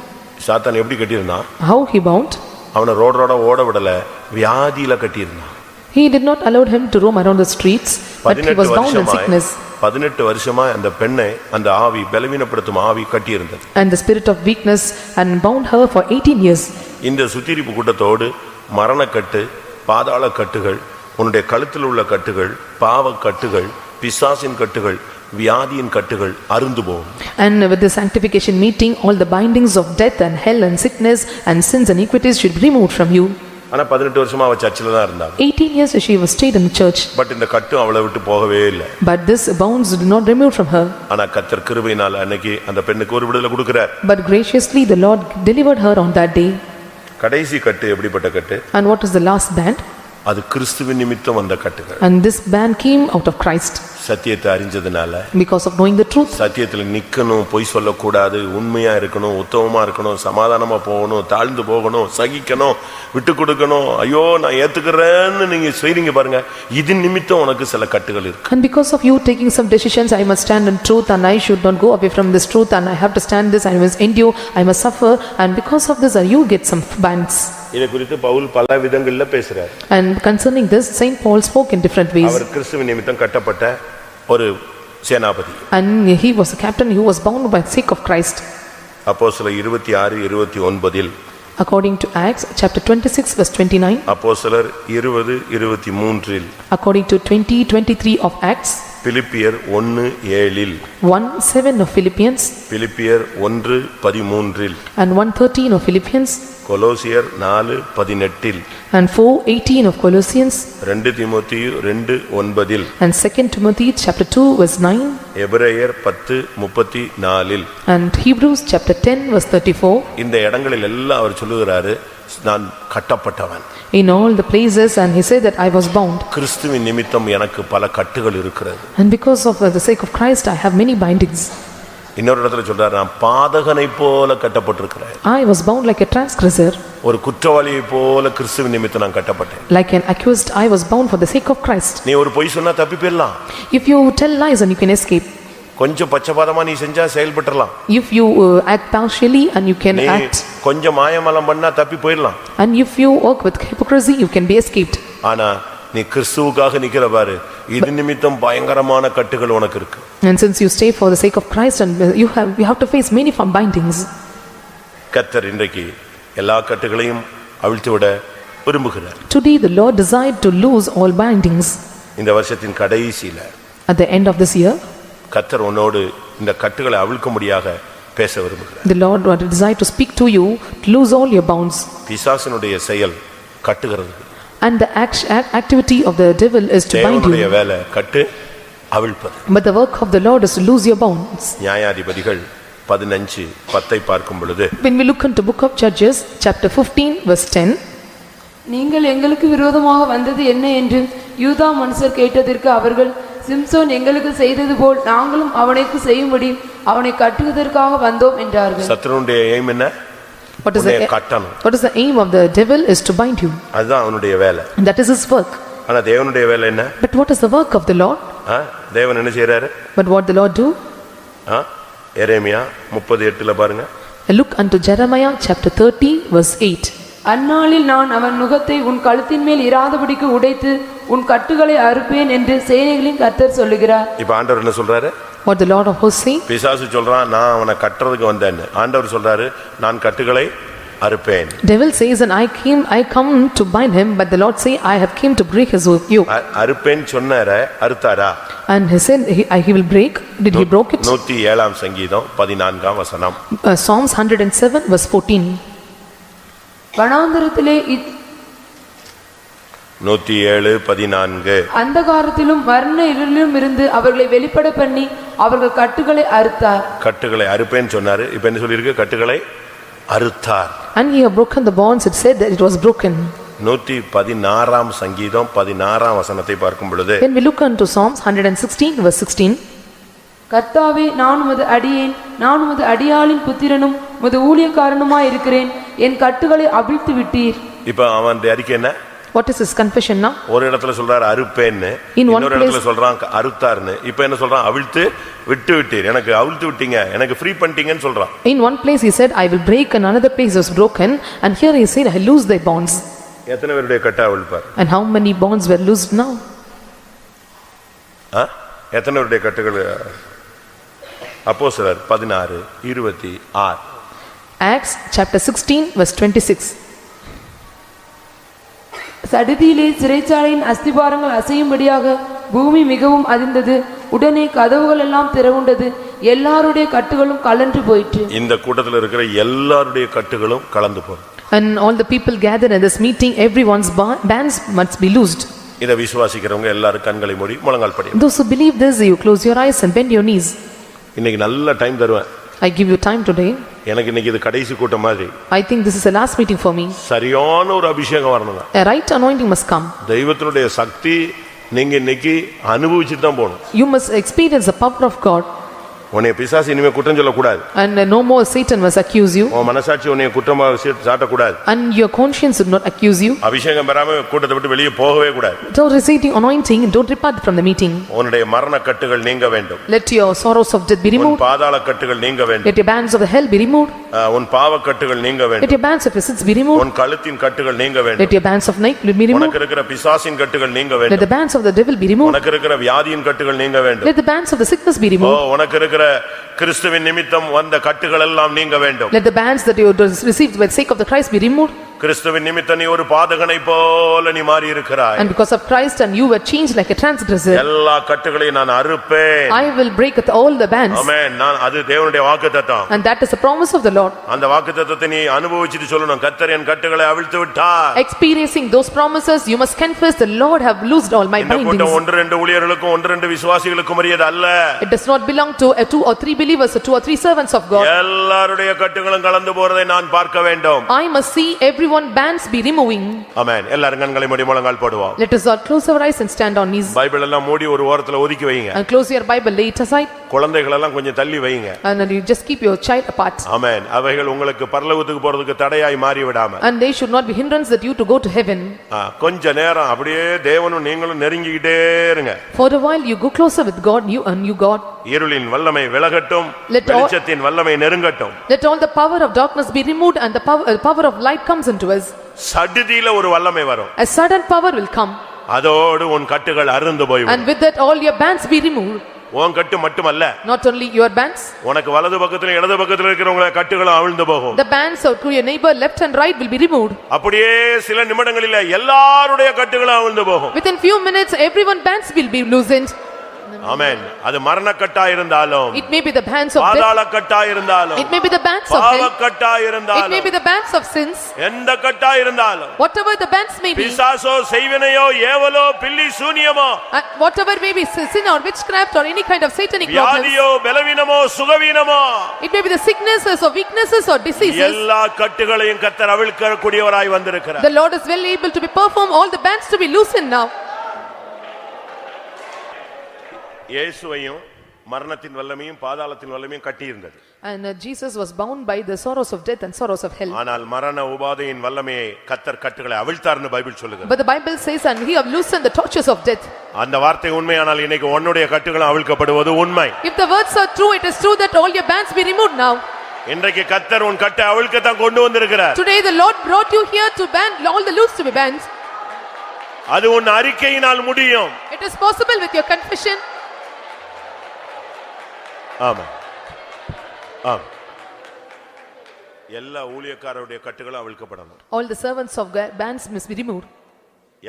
சாத்தான் எப்படி கட்டியிருந்தான்? How he bound? அவனை ரோட ஓட விடல, வியாதியில கட்டியிருந்தான். He did not allow him to roam around the streets, but he was bound in sickness. 18 வருஷமா அந்த பெண்ணை அந்த ஆவி பலவீனப்படுத்தும் ஆவி கட்டியிருந்தது. And the spirit of weakness and bound her for 18 years. இந்த சுத்திரிப்பு கூட்டத்தோடு மரணக்கட்டு, பாதாள கட்டுகள், உன்னுடைய கழுத்தில் உள்ள கட்டுகள், பாவ கட்டுகள், பிசாசின் கட்டுகள், வியாதியின் கட்டுகள் அறுந்து போகும். And with the sanctification meeting all the bindings of death and hell and sickness and sins and iniquities should be removed from you. ஆனா 18 வருஷமா அவ சர்ச்சில தான் இருந்தா. 18 years she was stayed in the church. But இந்த கட்டு அவளை விட்டு போகவே இல்லை. But this bonds did not remove from her. ஆனா கர்த்தர் கிருபையினால அன்னைக்கு அந்த பெண்ணுக்கு ஒரு விடுதலை கொடுக்கிறார். But graciously the Lord delivered her on that day. கடைசி கட்டு எப்படிப்பட்ட கட்டு? And what is the last band? அது கிறிஸ்துவின் நிமித்தம் வந்த கட்டுகள். And this band came out of Christ. சத்தியத்தை அறிஞ்சதுனால, because of knowing the truth. சத்தியத்துல நிக்கணும், பொய் சொல்லக்கூடாது, உண்மையா இருக்கணும், உத்தமமா இருக்கணும், சமாதானமா போகணும், தாழ்ந்து போகணும், சகிக்கணும், விட்டு கொடுக்கணும். ஐயோ நான் ஏத்துக்கிறேன்னு நீங்க செய்றீங்க பாருங்க, இது நிமித்தம் உனக்கு சில கட்டுகள் இருக்கு. And because of you taking some decisions, I must stand in truth and I should not go away from this truth and I have to stand this, I must endure, I must suffer, and because of this you get some bands. இதை குறித்து பவுல் பல விதங்கள்ல பேசுறார். And concerning this Saint Paul spoke in different ways. அவர் கிறிஸ்துவின் நிமித்தம் கட்டப்பட்ட ஒரு சேனாபதி. And he was a captain who was bound by the sake of Christ. அப்போஸ்தலர் 26:29 according to Acts chapter 26 verse 29. அப்போஸ்தலர் 20:23 according to 20:23 of Acts. பிலிப்பியர் 1:7 1:7 of Philippians. பிலிப்பியர் 1:13 and 1:13 of Philippians. கொலோசியர் 4:18 and 4:18 of Colossians. 2 தீமோத்தேயு 2:9 and 2 Timothy chapter 2 verse 9. எபிரேயர் 10:34 and Hebrews chapter 10 verse 34. இந்த இடங்களில் எல்லாம் அவர் சொல்லுகிறாரு, நான் கட்டப்பட்டவன். in all the places, and he said that I was bound. கிறிஸ்துவின் நிமித்தம் எனக்கு பல கட்டுகள் இருக்கிறது. and because of the sake of Christ I have many bindings. இன்னொரு இடத்துல சொல்றாரு, நான் பாதகனை போல கட்டப்பட்டிருக்கிறேன். I was bound like a transgressor. ஒரு குற்றவாளியை போல கிறிஸ்துவின் நிமித்தம் நான் கட்டப்பட்டேன். like an accused I was bound for the sake of Christ. நீ ஒரு பொய் சொன்னா தப்பி போயிடலாம். if you tell lies and you can escape. கொஞ்சம் பச்சபாதமா நீ செஞ்சா செயல்பட்டுறலாம். if you act partially and you can act. கொஞ்சம் மாயமலம் பண்ணா தப்பி போயிடலாம். and if you work with hypocrisy you can be escaped. ஆனா நீ கிறிஸ்துவுக்காக நிக்கிற பாரு, இது நிமித்தம் பயங்கரமான கட்டுகள் உனக்கு இருக்கு. and since you stay for the sake of Christ and you have to face many bindings. கர்த்தர் இன்றைக்கு எல்லா கட்டுகளையும் அவிழ்த்து விட விரும்புகிறார். today the Lord desired to loose all bindings. இந்த வருஷத்தின் கடைசியில, at the end of this year, கர்த்தர் உன்னோடு இந்த கட்டுகளை அவிழ்க்கும்படியாக பேச விரும்புகிறார். the Lord desired to speak to you to loose all your bounds. பிசாசினுடைய செயல் கட்டுகிறது. and the activity of the devil is to bind தேவனுடைய you. வேலை கட்டு அவிழ்ப்பது. but the work of the Lord is to loose your bounds. நியாயாதிபதிகள் 15:10 பார்க்கும் பொழுது, when we look into book of Judges chapter 15 verse 10. நீங்கள் எங்களுக்கு விரோதமாக வந்தது என்ன என்று யூதா மனுஷர் கேட்டதற்கு அவர்கள், சிம்சோன் எங்களுக்கு செய்தது போல் நாங்களும் அவனுக்கு செய்யும்படி அவனை கட்டுவதற்காக வந்தோம் என்றார்கள். சத்துருடைய எய்ம் என்ன? what is the aim of the devil is to bind you. அதுதான் அவனுடைய வேலை. and that is his work. ஆனா தேவனுடைய வேலை என்ன? but what is the work of the Lord? தேவன் என்ன செய்யறாரு? But what the Lord do? எரேமியா 38 பாருங்க. Look unto Jeremiah chapter 30 verse 8. அந்நாளில் நான் அவன் நுகத்தை உன் கழுத்தின் மேல் இராதபடிக்கு உடைத்து உன் கட்டுகளை அறுப்பேன் என்று சேனைகளின் கர்த்தர் சொல்லுகிறார். இப்ப ஆண்டவர் என்ன சொல்றாரு? What the Lord of hosts say? பிசாசு சொல்றான் நான் அவனை கட்டறதுக்கு வந்தேன்னு. ஆண்டவர் சொல்றாரு நான் கட்டுகளை அறுப்பேன். Devil says and I come to bind him, but the Lord say I have came to break his yoke. அறுப்பேன் சொன்னாரே, அறுத்தாரா? And he said he will break. Did he broke it? 107 சங்கீதம் 14 வசனம். Psalms 107 verse 14. வனாந்தரத்திலே 107:14. அந்தகாரத்திலும் மரண இருளிலும் இருந்து அவர்களை வெளிப்பட பண்ணி அவர்கள் கட்டுகளை அறுத்தார். கட்டுகளை அறுப்பேன்னு சொன்னாரு. இப்ப என்ன சொல்லிருக்கு? கட்டுகளை அறுத்தார். And he have broken the bonds. It said that it was broken. 116 சங்கீதம் 16 வசனத்தை பார்க்கும் பொழுது, when we look unto Psalms 116 verse 16, கர்த்தாவே நான் உமது அடியேன், நான் உமது அடியாளின் புத்திரனும் உமது ஊழியக்காரனுமாய் இருக்கிறேன், என் கட்டுகளை அவிழ்த்து விட்டீர். இப்ப அவன் அறிக்கை என்ன? What is his confession now? ஒரு இடத்துல சொல்றாரு அறுப்பேன்னு, இன்னொரு இடத்துல சொல்றான் அறுத்தார்னு. இப்ப என்ன சொல்றான்? அவிழ்த்து விட்டு விட்டீர், எனக்கு அவிழ்த்து விட்டீங்க, எனக்கு ஃப்ரீ பண்ணிட்டீங்கன்னு சொல்றான். In one place he said I will break and another place was broken, and here he said I loose thy bonds. எத்தனை பேருடைய கட்ட அவிழ்ப்பார்? And how many bonds were loosed now? எத்தனை பேருடைய கட்டுகள்? அப்போஸ்தலர் 16:26. Acts chapter 16 verse 26. சடுதியிலே சிறைச்சாலையின் அஸ்திபாரங்கள் அசையும்படியாக பூமி மிகவும் அதிர்ந்தது. உடனே கதவுகள் எல்லாம் திறவுண்டது, எல்லாருடைய கட்டுகளும் கலன்று போயிற்று. இந்த கூட்டத்தில் இருக்கிற எல்லாருடைய கட்டுகளும் கலந்து போயிற்று. And all the people gathered in this meeting, everyone's bands must be loosed. இத விசுவாசிக்கிறவங்க எல்லாரும் கண்களை மூடி முழங்கால் படி. Those who believe this, you close your eyes and bend your knees. இன்னைக்கு நல்ல டைம் தருவேன். I give you time today. எனக்கு இன்னைக்கு இது கடைசி கூட்டம் மாதிரி. I think this is the last meeting for me. சரியான ஒரு அபிஷேகம் வரணுங்க. A right anointing must come. தெய்வத்தினுடைய சக்தி நீங்க இன்னைக்கு அனுபவிச்சிட்டு தான் போணும். You must experience the power of God. உன்னை பிசாசு இனிமே குற்றம் சொல்ல கூடாது. And no more Satan must accuse you. உன் மனசாட்சி உன்னை குற்றமாக சாட்ட கூடாது. And your conscience should not accuse you. அபிஷேகம் பெறாம கூட்டத்தை விட்டு வெளியே போகவே கூடாது. Without receiving anointing, don't depart from the meeting. உன்னுடைய மரண கட்டுகள் நீங்க வேண்டும். Let your sorrows of death be removed. உன் பாதாள கட்டுகள் நீங்க வேண்டும். Let your bands of the hell be removed. உன் பாவ கட்டுகள் நீங்க வேண்டும். Let your bands of sins be removed. உன் கழுத்தின் கட்டுகள் நீங்க வேண்டும். Let your bands of night be removed. உனக்கு இருக்கிற பிசாசின் கட்டுகள் நீங்க வேண்டும். Let the bands of the devil be removed. உனக்கு இருக்கிற வியாதியின் கட்டுகள் நீங்க வேண்டும். Let the bands of the sickness be removed. உனக்கு இருக்கிற கிறிஸ்துவின் நிமித்தம் வந்த கட்டுகள் எல்லாம் நீங்க வேண்டும். Let the bands that you received by the sake of the Christ be removed. கிறிஸ்துவின் நிமித்தம் நீ ஒரு பாதகனை போல நீ மாறி இருக்கிறாய். And because of Christ and you were changed like a transgressor. எல்லா கட்டுகளையும் நான் அறுப்பேன். I will break all the bands. ஆமென். நான் அது தேவனுடைய வாக்குத்தத்தம். And that is the promise of the Lord. அந்த வாக்குத்தத்தத்தை நீ அனுபவிச்சிட்டு சொல்லணும், கர்த்தர் என் கட்டுகளை அவிழ்த்து விட்டார். Experiencing those promises, you must confess the Lord have loosed all my bindings. இந்த கூட்டம் ஒன்று ரெண்டு ஊழியர்களுக்கும் ஒன்று ரெண்டு விசுவாசிகளுக்கும் உரியது அல்ல. It does not belong to 2 or 3 believers or 2 or 3 servants of God. எல்லாருடைய கட்டுகளும் கலந்து போறதை நான் பார்க்க வேண்டும். I must see everyone bands be removing. ஆமென். எல்லாரும் கண்களை மூடி முழங்கால் போடுவோம். Let us all close our eyes and stand on knees. Bible எல்லாம் மூடி ஒரு ஓரத்துல ஒதுக்கி வைங்க. And close your Bible, lay it aside. குழந்தைகள் எல்லாம் கொஞ்சம் தள்ளி வைங்க. And you just keep your child apart. ஆமென். அவைகள் உங்களுக்கு பரலோகத்துக்கு போறதுக்கு தடையாய் மாறி விடாம. And they should not be hindrance that you to go to heaven. கொஞ்ச நேரம் அப்படியே தேவனும் நீங்களும் நெருங்கிட்டே இருங்க. For a while you go closer with God, you and you God. இருளின் வல்லமை விலகட்டும், வெளிச்சத்தின் வல்லமை நெருங்கட்டும். Let all the power of darkness be removed and the power of light comes into us. சடுதியில ஒரு வல்லமை வரும். A sudden power will come. அதோடு உன் கட்டுகள் அறுந்து போய்விடும். And with that all your bands be removed. உன் கட்டு மட்டுமல்ல, not only your bands, உனக்கு வலது பக்கத்துல இடது பக்கத்துல இருக்கிறவங்க கட்டுகளும் அவிழ்ந்து போகும். the bands of your neighbor left and right will be removed. அப்படியே சில நிமிடங்களில் எல்லாருடைய கட்டுகளும் அவிழ்ந்து போகும். Within few minutes everyone bands will be loosened. ஆமென். அது மரண கட்டா இருந்தாலும், it may be the bands of பாதாள கட்டா இருந்தாலும், it may be the bands of பாவ hell, கட்டா இருந்தாலும், it may be the bands of sins, எந்த கட்டா இருந்தாலும், whatever the bands may be, பிசாசோ செய்வினையோ ஏவலோ Billy சூனியமோ, whatever may be sin or witchcraft or any kind of satanic problems, வியாதியோ பலவீனமோ சுகவீனமோ, it may be the sicknesses or weaknesses or diseases, எல்லா கட்டுகளையும் கர்த்தர் அவிழ்க்க கூடியவராய் வந்திருக்கிறார். the Lord is well able to perform all the bands to be loosened now. இயேசுவையும் மரணத்தின் வல்லமையும் பாதாளத்தின் வல்லமையும் கட்டி இருந்தது. And Jesus was bound by the sorrows of death and sorrows of hell. ஆனால் மரண உபாதையின் வல்லமையை கர்த்தர் கட்டுகளை அவிழ்த்தார்னு பைபிள் சொல்லுகிறது. But the Bible says and he have loosened the tortures of death. அந்த வார்த்தை உண்மையானால் இன்னைக்கு உன்னுடைய கட்டுகளும் அவிழ்க்கப்படுவது உண்மை. If the words are true, it is true that all your bands be removed now. இன்றைக்கு கர்த்தர் உன் கட்டை அவிழ்க்க தான் கொண்டு வந்திருக்கிறார். Today the Lord brought you here to band all the loose to be bands. அது உன் அறிக்கையினால் முடியும். It is possible with your confession. ஆமா ஆம். எல்லா ஊழியக்காரருடைய கட்டுகளும் அவிழ்க்கப்படணும். All the servants of God bands must be removed.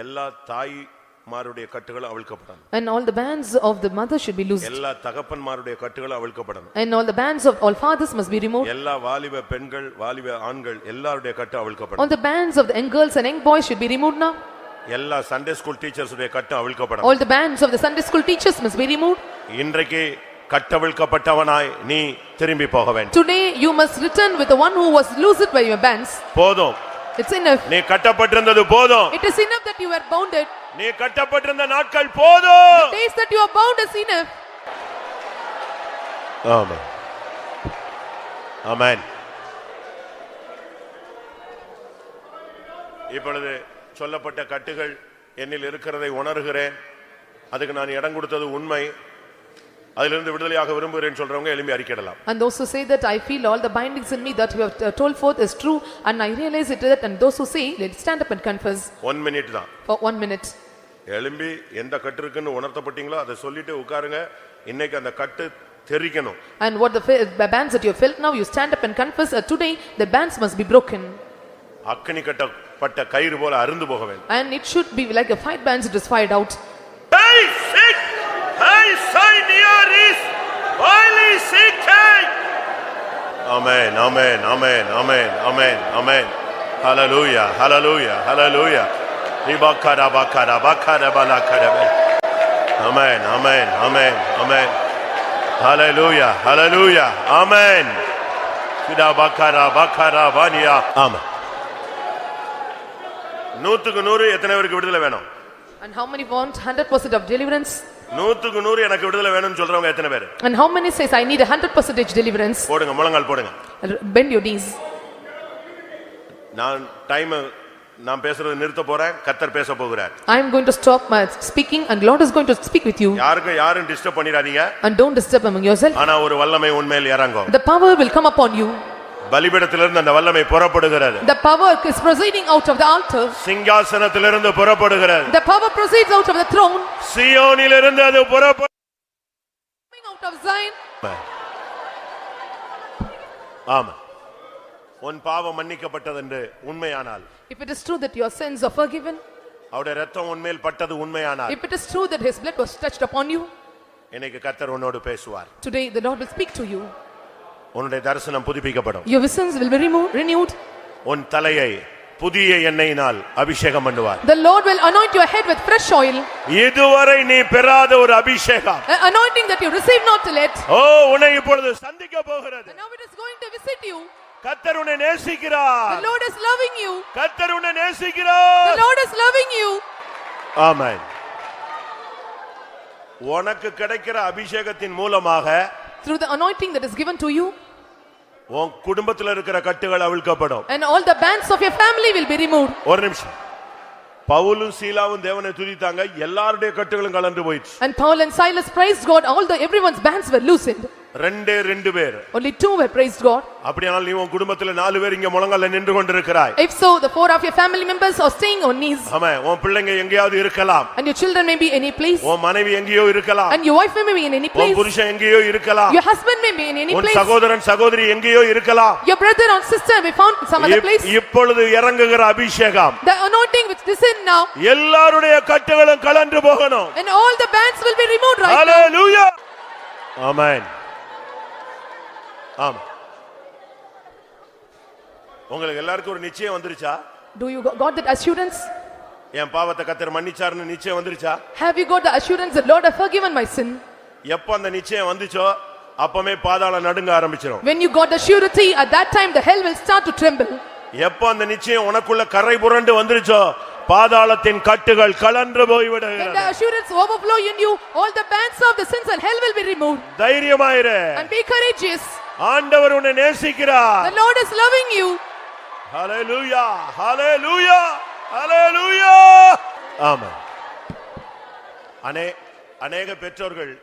எல்லா தாய்மாருடைய கட்டுகளும் அவிழ்க்கப்படணும். And all the bands of the mother should be loosed. எல்லா தகப்பன்மாருடைய கட்டுகளும் அவிழ்க்கப்படணும். And all the bands of all fathers must be removed. எல்லா வாலிப பெண்கள் வாலிப ஆண்கள் எல்லாருடைய கட்டு All அவிழ்க்கப்படணும். the bands of the young girls and young boys should be removed now. எல்லா Sunday school teachers உடைய கட்டு அவிழ்க்கப்படணும். All the bands of the Sunday school teachers must be removed. இன்றைக்கு கட்டவிழ்க்கப்பட்டவனாய் நீ திரும்பி போக வேண்டும். Today you must return with the one who was loosed by your bands. போதும். It's enough. நீ கட்டப்பட்டிருந்தது போதும். It is enough that you were bounded. நீ கட்டப்பட்டிருந்த நாட்கள் போதும். The days that you are bound is enough. ஆமென். ஆமென். இப்பொழுது சொல்லப்பட்ட கட்டுகள் என்னில் இருக்கிறதை உணர்கிறேன். அதுக்கு நான் இடம் கொடுத்தது உண்மை. அதிலிருந்து விடுதலையாக விரும்புகிறேன் சொல்றவங்க எழும்பி அறிக்கையிடலாம். And those who say that I feel all the bindings in me that you have told forth is true and I realize it that, and those who say let's stand up and confess. 1 minute தான். For 1 minute. எழும்பி எந்த கட்டு இருக்குன்னு உணர்த்தப்பட்டீங்களோ அதை சொல்லிட்டு உட்காருங்க. இன்னைக்கு அந்த கட்டு தெரிக்கணும். And what the bands that you felt now you stand up and confess today the bands must be broken. அக்கினி கட்டப்பட்ட கயிறு போல அறுந்து போக வேண்டும். And it should be like a fire bands it is fired out. Hey sick, hey say near is holy sick. Amen, amen, amen, amen, amen, amen. Hallelujah, hallelujah, hallelujah. Ribakara bakara bakara balakara. Amen, amen, amen, amen. Hallelujah, hallelujah, amen. Sida bakara bakara vania. Amen. 100க்கு 100 எத்தனை பேருக்கு விடுதலை வேணும்? And how many want 100% of deliverance? 100க்கு 100 எனக்கு விடுதலை வேணும்னு சொல்றவங்க எத்தனை பேர்? And how many says I need 100% deliverance? போடுங்க முழங்கால் போடுங்க. Bend your knees. நான் பேசுறது நிறுத்த போறேன். கர்த்தர் பேச போகிறார். I am going to stop my speaking and Lord is going to speak with you. யாரும் disturb பண்ணிராதீங்க. And don't disturb among yourself. ஆனா ஒரு வல்லமை உன்மேல் இறங்கும். The power will come upon you. பலிபீடத்திலிருந்து அந்த வல்லமை புறப்படுகிறது. The power is proceeding out of the altar. சிங்காசனத்திலிருந்து புறப்படுகிறது. The power proceeds out of the throne. சீயோனிலிருந்து அது Coming out of Zion. ஆமா. உன் பாவம் மன்னிக்கப்பட்டது என்று உண்மையானால், if it is true that your sins are forgiven, அவருடைய இரத்தம் உன்மேல் பட்டது உண்மையானால், if it is true that his blood was touched upon you, இன்னைக்கு கர்த்தர் உன்னோடு பேசுவார். today the Lord will speak to you. உன்னுடைய தரிசனம் புதுப்பிக்கப்படும். Your visions will be renewed. உன் தலையை புதிய எண்ணெயினால் அபிஷேகம் பண்ணுவார். The Lord will anoint your head with fresh oil. இதுவரை நீ பெறாத ஒரு அபிஷேகம். Anointing that you receive not till yet. ஓ உன்னை இப்பொழுது சந்திக்க போகிறது. And now it is going to visit you. கர்த்தர் உன்னை நேசிக்கிறார். The Lord is loving you. கர்த்தர் உன்னை நேசிக்கிறார். The Lord is loving you. ஆமென். உனக்கு கிடைக்கிற அபிஷேகத்தின் மூலமாக, through the anointing that is given to you, உன் குடும்பத்தில் இருக்கிற கட்டுகள் அவிழ்க்கப்படும். and all the bands of your family will be removed. ஒரு நிமிஷம். பவுலும் சீலாவும் தேவனை துதித்தாங்க. எல்லாருடைய கட்டுகளும் கலந்து போயிடுச்சு. And Paul and Silas praised God. Everyone's bands were loosened. ரெண்டு பேர். Only 2 were praised God. அப்படியானால் நீ உன் குடும்பத்தில் 4 பேர் இங்க முழங்கால்ல நின்று கொண்டிருக்கிறாய். If so, the 4 of your family members are staying on knees. ஆமா, உன் பிள்ளைங்க எங்கேயாவது இருக்கலாம். And your children may be any place. உன் மனைவி எங்கேயோ இருக்கலாம். And your wife may be in any place. உன் புருஷன் எங்கேயோ இருக்கலாம். Your husband may be in any place. உன் சகோதரன் சகோதரி எங்கேயோ இருக்கலாம். Your brother or sister may be found in some other place. இப்பொழுது இறங்குகிற அபிஷேகம், the anointing which descend now, எல்லாருடைய கட்டுகளும் கலந்து போகணும். and all the bands will be removed right now. Hallelujah. Amen. ஆம். உங்களுக்கு எல்லாருக்கும் ஒரு நிச்சயம் வந்துருச்சா? Do you got that assurance? என் பாவத்தை கர்த்தர் மன்னிச்சார்னு நிச்சயம் வந்துருச்சா? Have you got the assurance that Lord has forgiven my sin? எப்ப அந்த நிச்சயம் வந்துச்சோ அப்பமே பாதாளம் நடுங்க ஆரம்பிச்சிரும். When you got the surety, at that time the hell will start to tremble. எப்ப அந்த நிச்சயம் உனக்குள்ள கரை புரண்டு வந்துருச்சோ பாதாளத்தின் கட்டுகள் கலன்று When போய்விடுகிறது. the assurance overflow in you, all the bands of the sins and hell will be removed. தைரியமாயிரு. And be courageous. ஆண்டவர் உன்னை நேசிக்கிறார். The Lord is loving you. ஹalleluya, ஹalleluya, ஹalleluya. ஆமென். அநேக பெற்றோர்கள்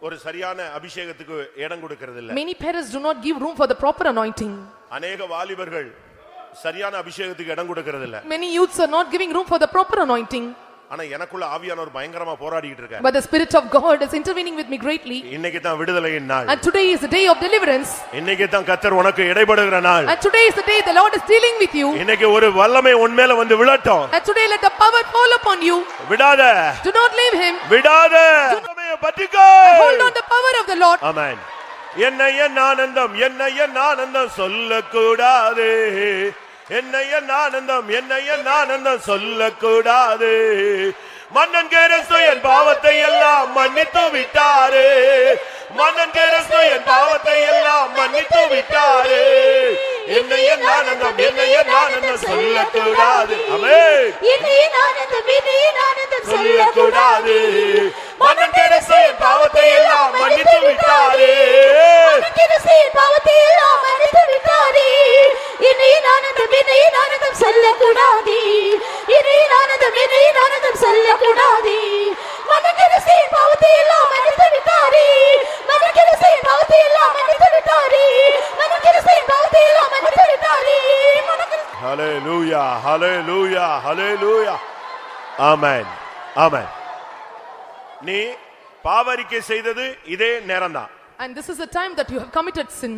ஒரு சரியான அபிஷேகத்துக்கு இடம் கொடுக்கிறது இல்ல. Many parents do not give room for the proper anointing. அநேக வாலிபர்கள் சரியான அபிஷேகத்துக்கு இடம் கொடுக்கிறது இல்ல. Many youths are not giving room for the proper anointing. ஆனா எனக்குள்ள ஆவியானவர் பயங்கரமா போராடிட்டு இருக்கார். But the Spirit of God is intervening with me greatly. இன்னைக்கு தான் விடுதலையின் நாள். And today is the day of deliverance. இன்னைக்கு தான் கர்த்தர் உனக்கு இடைபடுகிற நாள். And today is the day the Lord is dealing with you. இன்னைக்கு ஒரு வல்லமை உன் மேல வந்து விழட்டும். And today let the power fall upon you. விடாத. Do not leave him. விடாத. வல்லமையை பற்றிக்கோ. Hold on the power of the Lord. ஆமென். என்ன ஆனந்தம் சொல்லக்கூடாது. என்ன ஆனந்தம் சொல்லக்கூடாது. மன்னன் கிறிஸ்து என் பாவத்தை எல்லாம் மன்னித்து விட்டாரு. மன்னன் கிறிஸ்து என் பாவத்தை எல்லாம் மன்னித்து விட்டாரு. என்ன ஆனந்தம் சொல்லக்கூடாது. ஆமென். என்ன ஆனந்தம் சொல்லக்கூடாது. மன்னன் கிறிஸ்து என் பாவத்தை எல்லாம் மன்னித்து விட்டாரு. மன்னன் கிறிஸ்து என் பாவத்தை எல்லாம் மன்னித்து விட்டாரு. என்ன ஆனந்தம் சொல்லக்கூடாது. என்ன ஆனந்தம் சொல்லக்கூடாது. மன்னன் கிறிஸ்து என் பாவத்தை எல்லாம் மன்னித்து விட்டாரு. மன்னன் கிறிஸ்து என் பாவத்தை எல்லாம் மன்னித்து விட்டாரு. மன்னன் கிறிஸ்து என் பாவத்தை எல்லாம் மன்னித்து விட்டாரு. ஹalleluya, ஹalleluya, ஹalleluya. ஆமென், ஆமென். நீ பாவரிக்கை செய்தது இதே நேரம்தான். And this is the time that you have committed sin.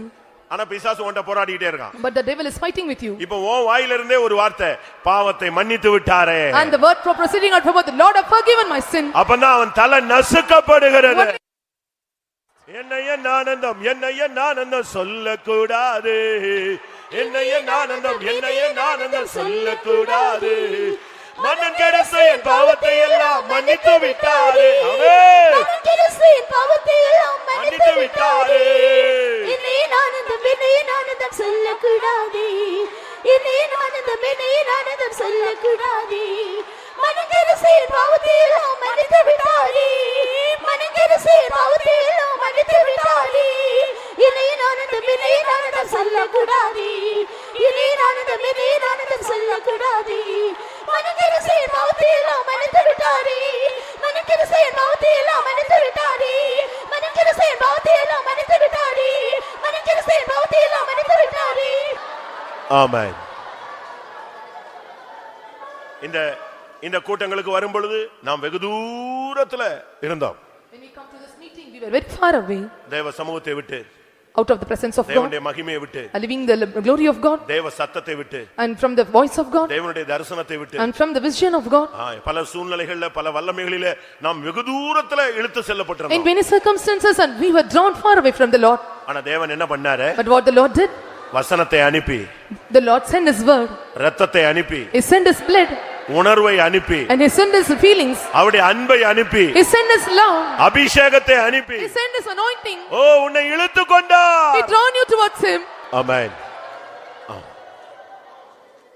ஆனா பிசாசு உன்கிட்ட போராடிட்டே இருக்கான். But the devil is fighting with you. இப்போ உன் வாயில இருந்தே ஒரு வார்த்தை பாவத்தை மன்னித்து விட்டாரே. And the word proceeding out from the Lord have forgiven my sin. அப்பதான் அவன் தலை நசுக்கப்படுகிறது. என்ன ஆனந்தம் சொல்லக்கூடாது. என்ன ஆனந்தம் சொல்லக்கூடாது. மன்னன் கிறிஸ்து என் பாவத்தை எல்லாம் மன்னித்து விட்டாரு. ஆமென். மன்னன் கிறிஸ்து என் பாவத்தை எல்லாம் மன்னித்து விட்டாரு. என்ன ஆனந்தம் சொல்லக்கூடாது. என்ன ஆனந்தம் சொல்லக்கூடாது. மன்னன் கிறிஸ்து என் பாவத்தை எல்லாம் மன்னித்து விட்டாரு. மன்னன் கிறிஸ்து என் பாவத்தை எல்லாம் மன்னித்து விட்டாரு. என்ன ஆனந்தம் சொல்லக்கூடாது. என்ன ஆனந்தம் சொல்லக்கூடாது. மன்னன் கிறிஸ்து என் பாவத்தை எல்லாம் மன்னித்து விட்டாரு. மன்னன் கிறிஸ்து என் பாவத்தை எல்லாம் மன்னித்து விட்டாரு. மன்னன் கிறிஸ்து என் பாவத்தை எல்லாம் மன்னித்து விட்டாரு. மன்னன் கிறிஸ்து என் பாவத்தை எல்லாம் மன்னித்து விட்டாரு. ஆமென். இந்த கூட்டங்களுக்கு வரும் பொழுது நாம் வெகு தூரத்துல இருந்தோம். When we come to this meeting, we were very far away. தேவ சமூகத்தை விட்டு, out of the presence of God, தேவனுடைய மகிமையை விட்டு, living the glory of God, தேவ சத்தத்தை விட்டு, and from the voice of God, தேவனுடைய தரிசனத்தை விட்டு, and from the vision of God. பல சூழ்நிலைகளில பல வல்லமைகளிலே நாம் வெகு தூரத்துல இழுத்து செல்லப்பட்டிருந்தோம். In many circumstances, and we were drawn far away from the Lord. ஆனா தேவன் என்ன பண்ணாரு? But what the Lord did? வசனத்தை அனுப்பி, the Lord sent his word, இரத்தத்தை அனுப்பி, he sent his blood, உணர்வை அனுப்பி, and he sent his feelings, அவருடைய அன்பை அனுப்பி, he sent his love, அபிஷேகத்தை அனுப்பி, he sent his anointing, உன்னை இழுத்து கொண்டார். he drawn you towards him. ஆமென்.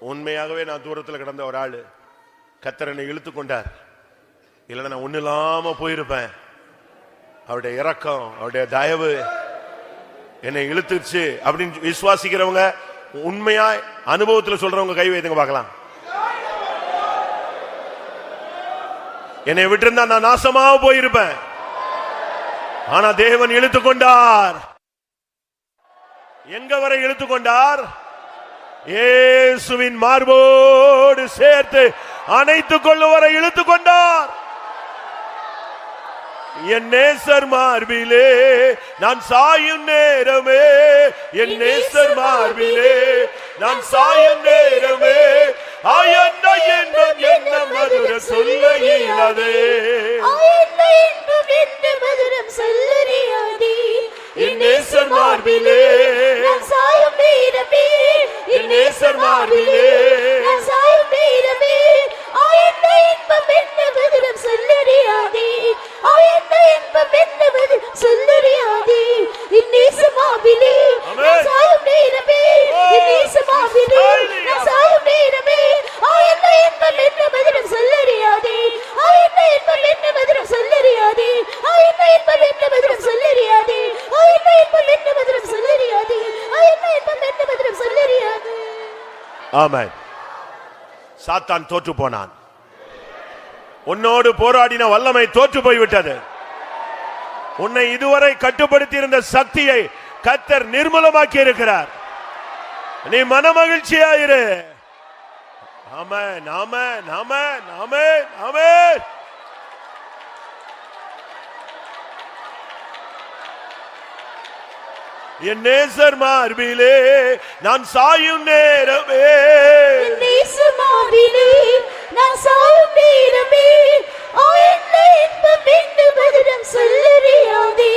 உண்மையாகவே நான் தூரத்துல கிடந்த ஒரு ஆளு கர்த்தர் என்னை இழுத்து கொண்டார். இல்லைன்னா நான் ஒண்ணு இல்லாம போயிருப்பேன். அவருடைய இரக்கம், அவருடைய தயவு என்னை இழுத்துச்சு அப்படின்னு விசுவாசிக்கிறவங்க, உண்மையா அனுபவத்துல சொல்றவங்க கை வைத்துங்க பார்க்கலாம். என்னை விட்டிருந்தா நான் நாசமா போயிருப்பேன். ஆனா தேவன் இழுத்து கொண்டார். எங்க வரை இழுத்து கொண்டார்? இயேசுவின் மார்போடு சேர்த்து அணைத்துக் கொள்ளும் வரை இழுத்து கொண்டார். என் நேசர் மார்பிலே நான் சாயும் நேரமே, என் நேசர் மார்பிலே நான் சாயும் நேரமே, ஆயன்ன என்பம் என்ன மதுர சொல்ல இயலாதே, ஆயன்ன என்பம் என்ன மதுரம் சொல்லறியாதே, என் நேசர் மார்பிலே நான் சாயும் நேரமே, என் நேசர் மார்பிலே நான் சாயும் நேரமே, ஆயன்ன என்பம் என்ன மதுரம் சொல்லறியாதே, ஆயன்ன என்பம் என்ன மதுரம் சொல்லறியாதே, என் நேசர் மார்பிலே நான் சாயும் நேரமே, என் நேசர் மார்பிலே நான் சாயும் நேரமே, ஆயன்ன என்பம் என்ன மதுரம் ஆமென். சாத்தான் தோற்று போனான். உன்னோடு போராடின வல்லமை தோற்று போய்விட்டது. உன்னை இதுவரை கட்டுப்படுத்தி இருந்த சக்தியை கர்த்தர் நிர்மூலமாக்கி இருக்கிறார். நீ மனமகிழ்ச்சியாயிரு. ஆமென், ஆமென், ஆமென், ஆமென், ஆமென். என் நேசர் மார்பிலே நான் சாயும் நேரமே, என் நேசர் மார்பிலே நான் சாயும் நேரமே, என்ன இன்பம் என்று மதுரம் சொல்லறியாதே,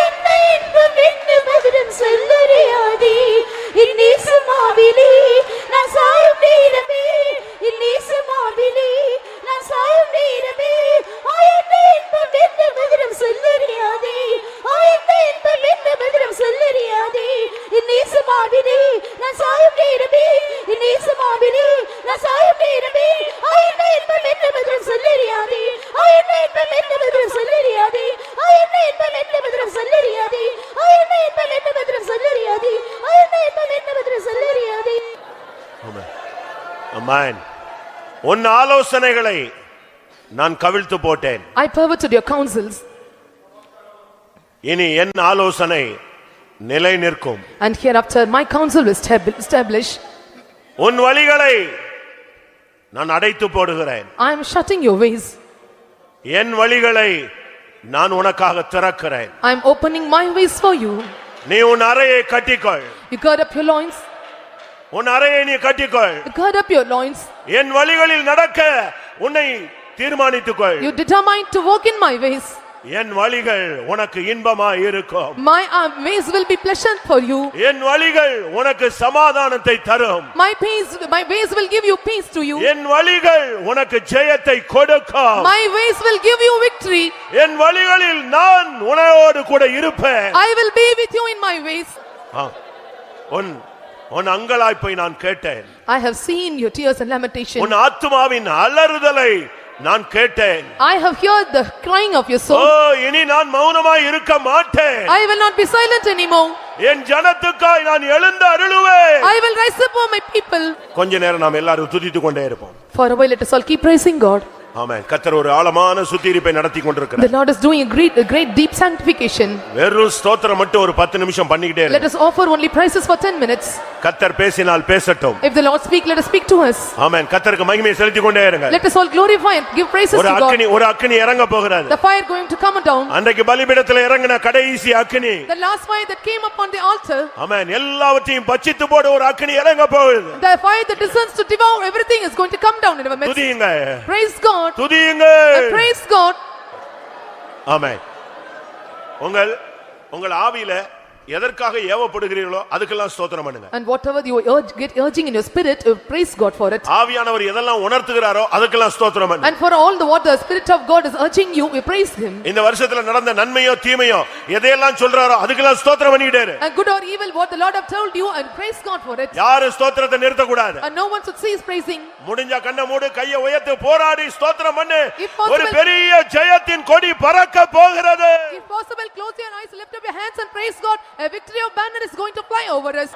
என்ன இன்பம் என்று மதுரம் சொல்லறியாதே. என் நேசர் மார்பிலே நான் சாயும் நேரமே, என் நேசர் மார்பிலே நான் சாயும் நேரமே, என்ன இன்பம் என்று மதுரம் சொல்லறியாதே, என்ன இன்பம் என்று மதுரம் சொல்லறியாதே. என் நேசர் மார்பிலே நான் சாயும் நேரமே, என் நேசர் மார்பிலே நான் சாயும் நேரமே, என்ன இன்பம் என்று மதுரம் சொல்லறியாதே, என்ன இன்பம் என்று மதுரம் சொல்லறியாதே, என்ன இன்பம் என்று மதுரம் சொல்லறியாதே, என்ன இன்பம் என்று மதுரம் சொல்லறியாதே, என்ன இன்பம் என்று மதுரம் சொல்லறியாதே. ஆமென். உன் ஆலோசனைகளை நான் கவிழ்த்து போட்டேன். I perverted your counsels. இனி என் ஆலோசனை நிலை நிற்கும். And hereafter my counsel will establish. உன் வழிகளை நான் அடைத்து போடுகிறேன். I am shutting your ways. என் வழிகளை நான் உனக்காக திறக்கிறேன். I am opening my ways for you. நீ உன் அறையை கட்டிக்கொள். You gird up your loins. உன் அறையை நீ கட்டிக்கொள். You gird up your loins. என் வழிகளில் நடக்க உன்னை தீர்மானித்துக்கொள். You determine to walk in my ways. என் வழிகள் உனக்கு இன்பமாய் இருக்கும். My ways will be pleasant for you. என் வழிகள் உனக்கு சமாதானத்தை தரும். My ways will give you peace to you. என் வழிகள் உனக்கு ஜெயத்தை கொடுக்கும். My ways will give you victory. என் வழிகளில் நான் உன்னோடு கூட இருப்பேன். I will be with you in my ways. உன் அங்கலாய்ப்பை நான் கேட்டேன். I have seen your tears and lamentation. உன் ஆத்துமாவின் அலறுதலை நான் கேட்டேன். I have heard the crying of your soul. இனி நான் மௌனமாய் இருக்க மாட்டேன். I will not be silent anymore. என் ஜனத்துக்காய் நான் எழுந்து அருளுவேன். I will rise up for my people. கொஞ்ச நேரம் நாம் எல்லாரும் துதித்துக் கொண்டே இருப்போம். For a while let us all keep praising God. ஆமென். கர்த்தர் ஒரு ஆழமான சுத்திகரிப்பை நடத்தி கொண்டிருக்கிறார். The Lord is doing a great deep sanctification. வெறும் ஸ்தோத்திரம் மட்டும் ஒரு 10 நிமிஷம் பண்ணிக்கிட்டே Let us offer only praises for 10 minutes. கர்த்தர் பேசினால் பேசட்டும். If the Lord speak, let us speak to us. ஆமென். கர்த்தருக்கு மகிமையை செலுத்திக் கொண்டே இருங்க. Let us all glorify and give praises to God. ஒரு அக்கினி இறங்க போகிறது. The fire going to come down. அன்றைக்கு பலிபீடத்தில் இறங்கின கடைசி அக்கினி. The last fire that came upon the altar. ஆமென். எல்லாவற்றையும் பட்சித்து போட ஒரு அக்கினி இறங்க போகுது. The fire that descends to devour everything is going to come down in our midst. துதியுங்க. Praise God. துதியுங்க. Praise God. ஆமென். உங்கள் ஆவியில எதற்காக ஏவப்படுகிறீர்களோ அதுக்கெல்லாம் ஸ்தோத்திரம் பண்ணுங்க. And whatever you get urging in your spirit, praise God for it. ஆவியானவர் எதெல்லாம் உணர்த்துகிறாரோ அதுக்கெல்லாம் ஸ்தோத்திரம் பண்ணுங்க. And for all what the Spirit of God is urging you, we praise Him. இந்த வருஷத்துல நடந்த நன்மையோ தீமையோ எதையெல்லாம் சொல்றாரோ அதுக்கெல்லாம் ஸ்தோத்திரம் பண்ணிட்டே இரு. And good or evil what the Lord have told you, and praise God for it. யாரு ஸ்தோத்திரத்தை நிறுத்த கூடாது. And no one should cease praising. முடிஞ்சா கண்ணை மூடு, கையை உயர்த்தி போராடி ஸ்தோத்திரம் பண்ணு. If possible, ஒரு பெரிய ஜெயத்தின் கொடி பறக்க போகிறது. If possible, close your eyes, lift up your hands and praise God. A victory of banner is going to fly over us.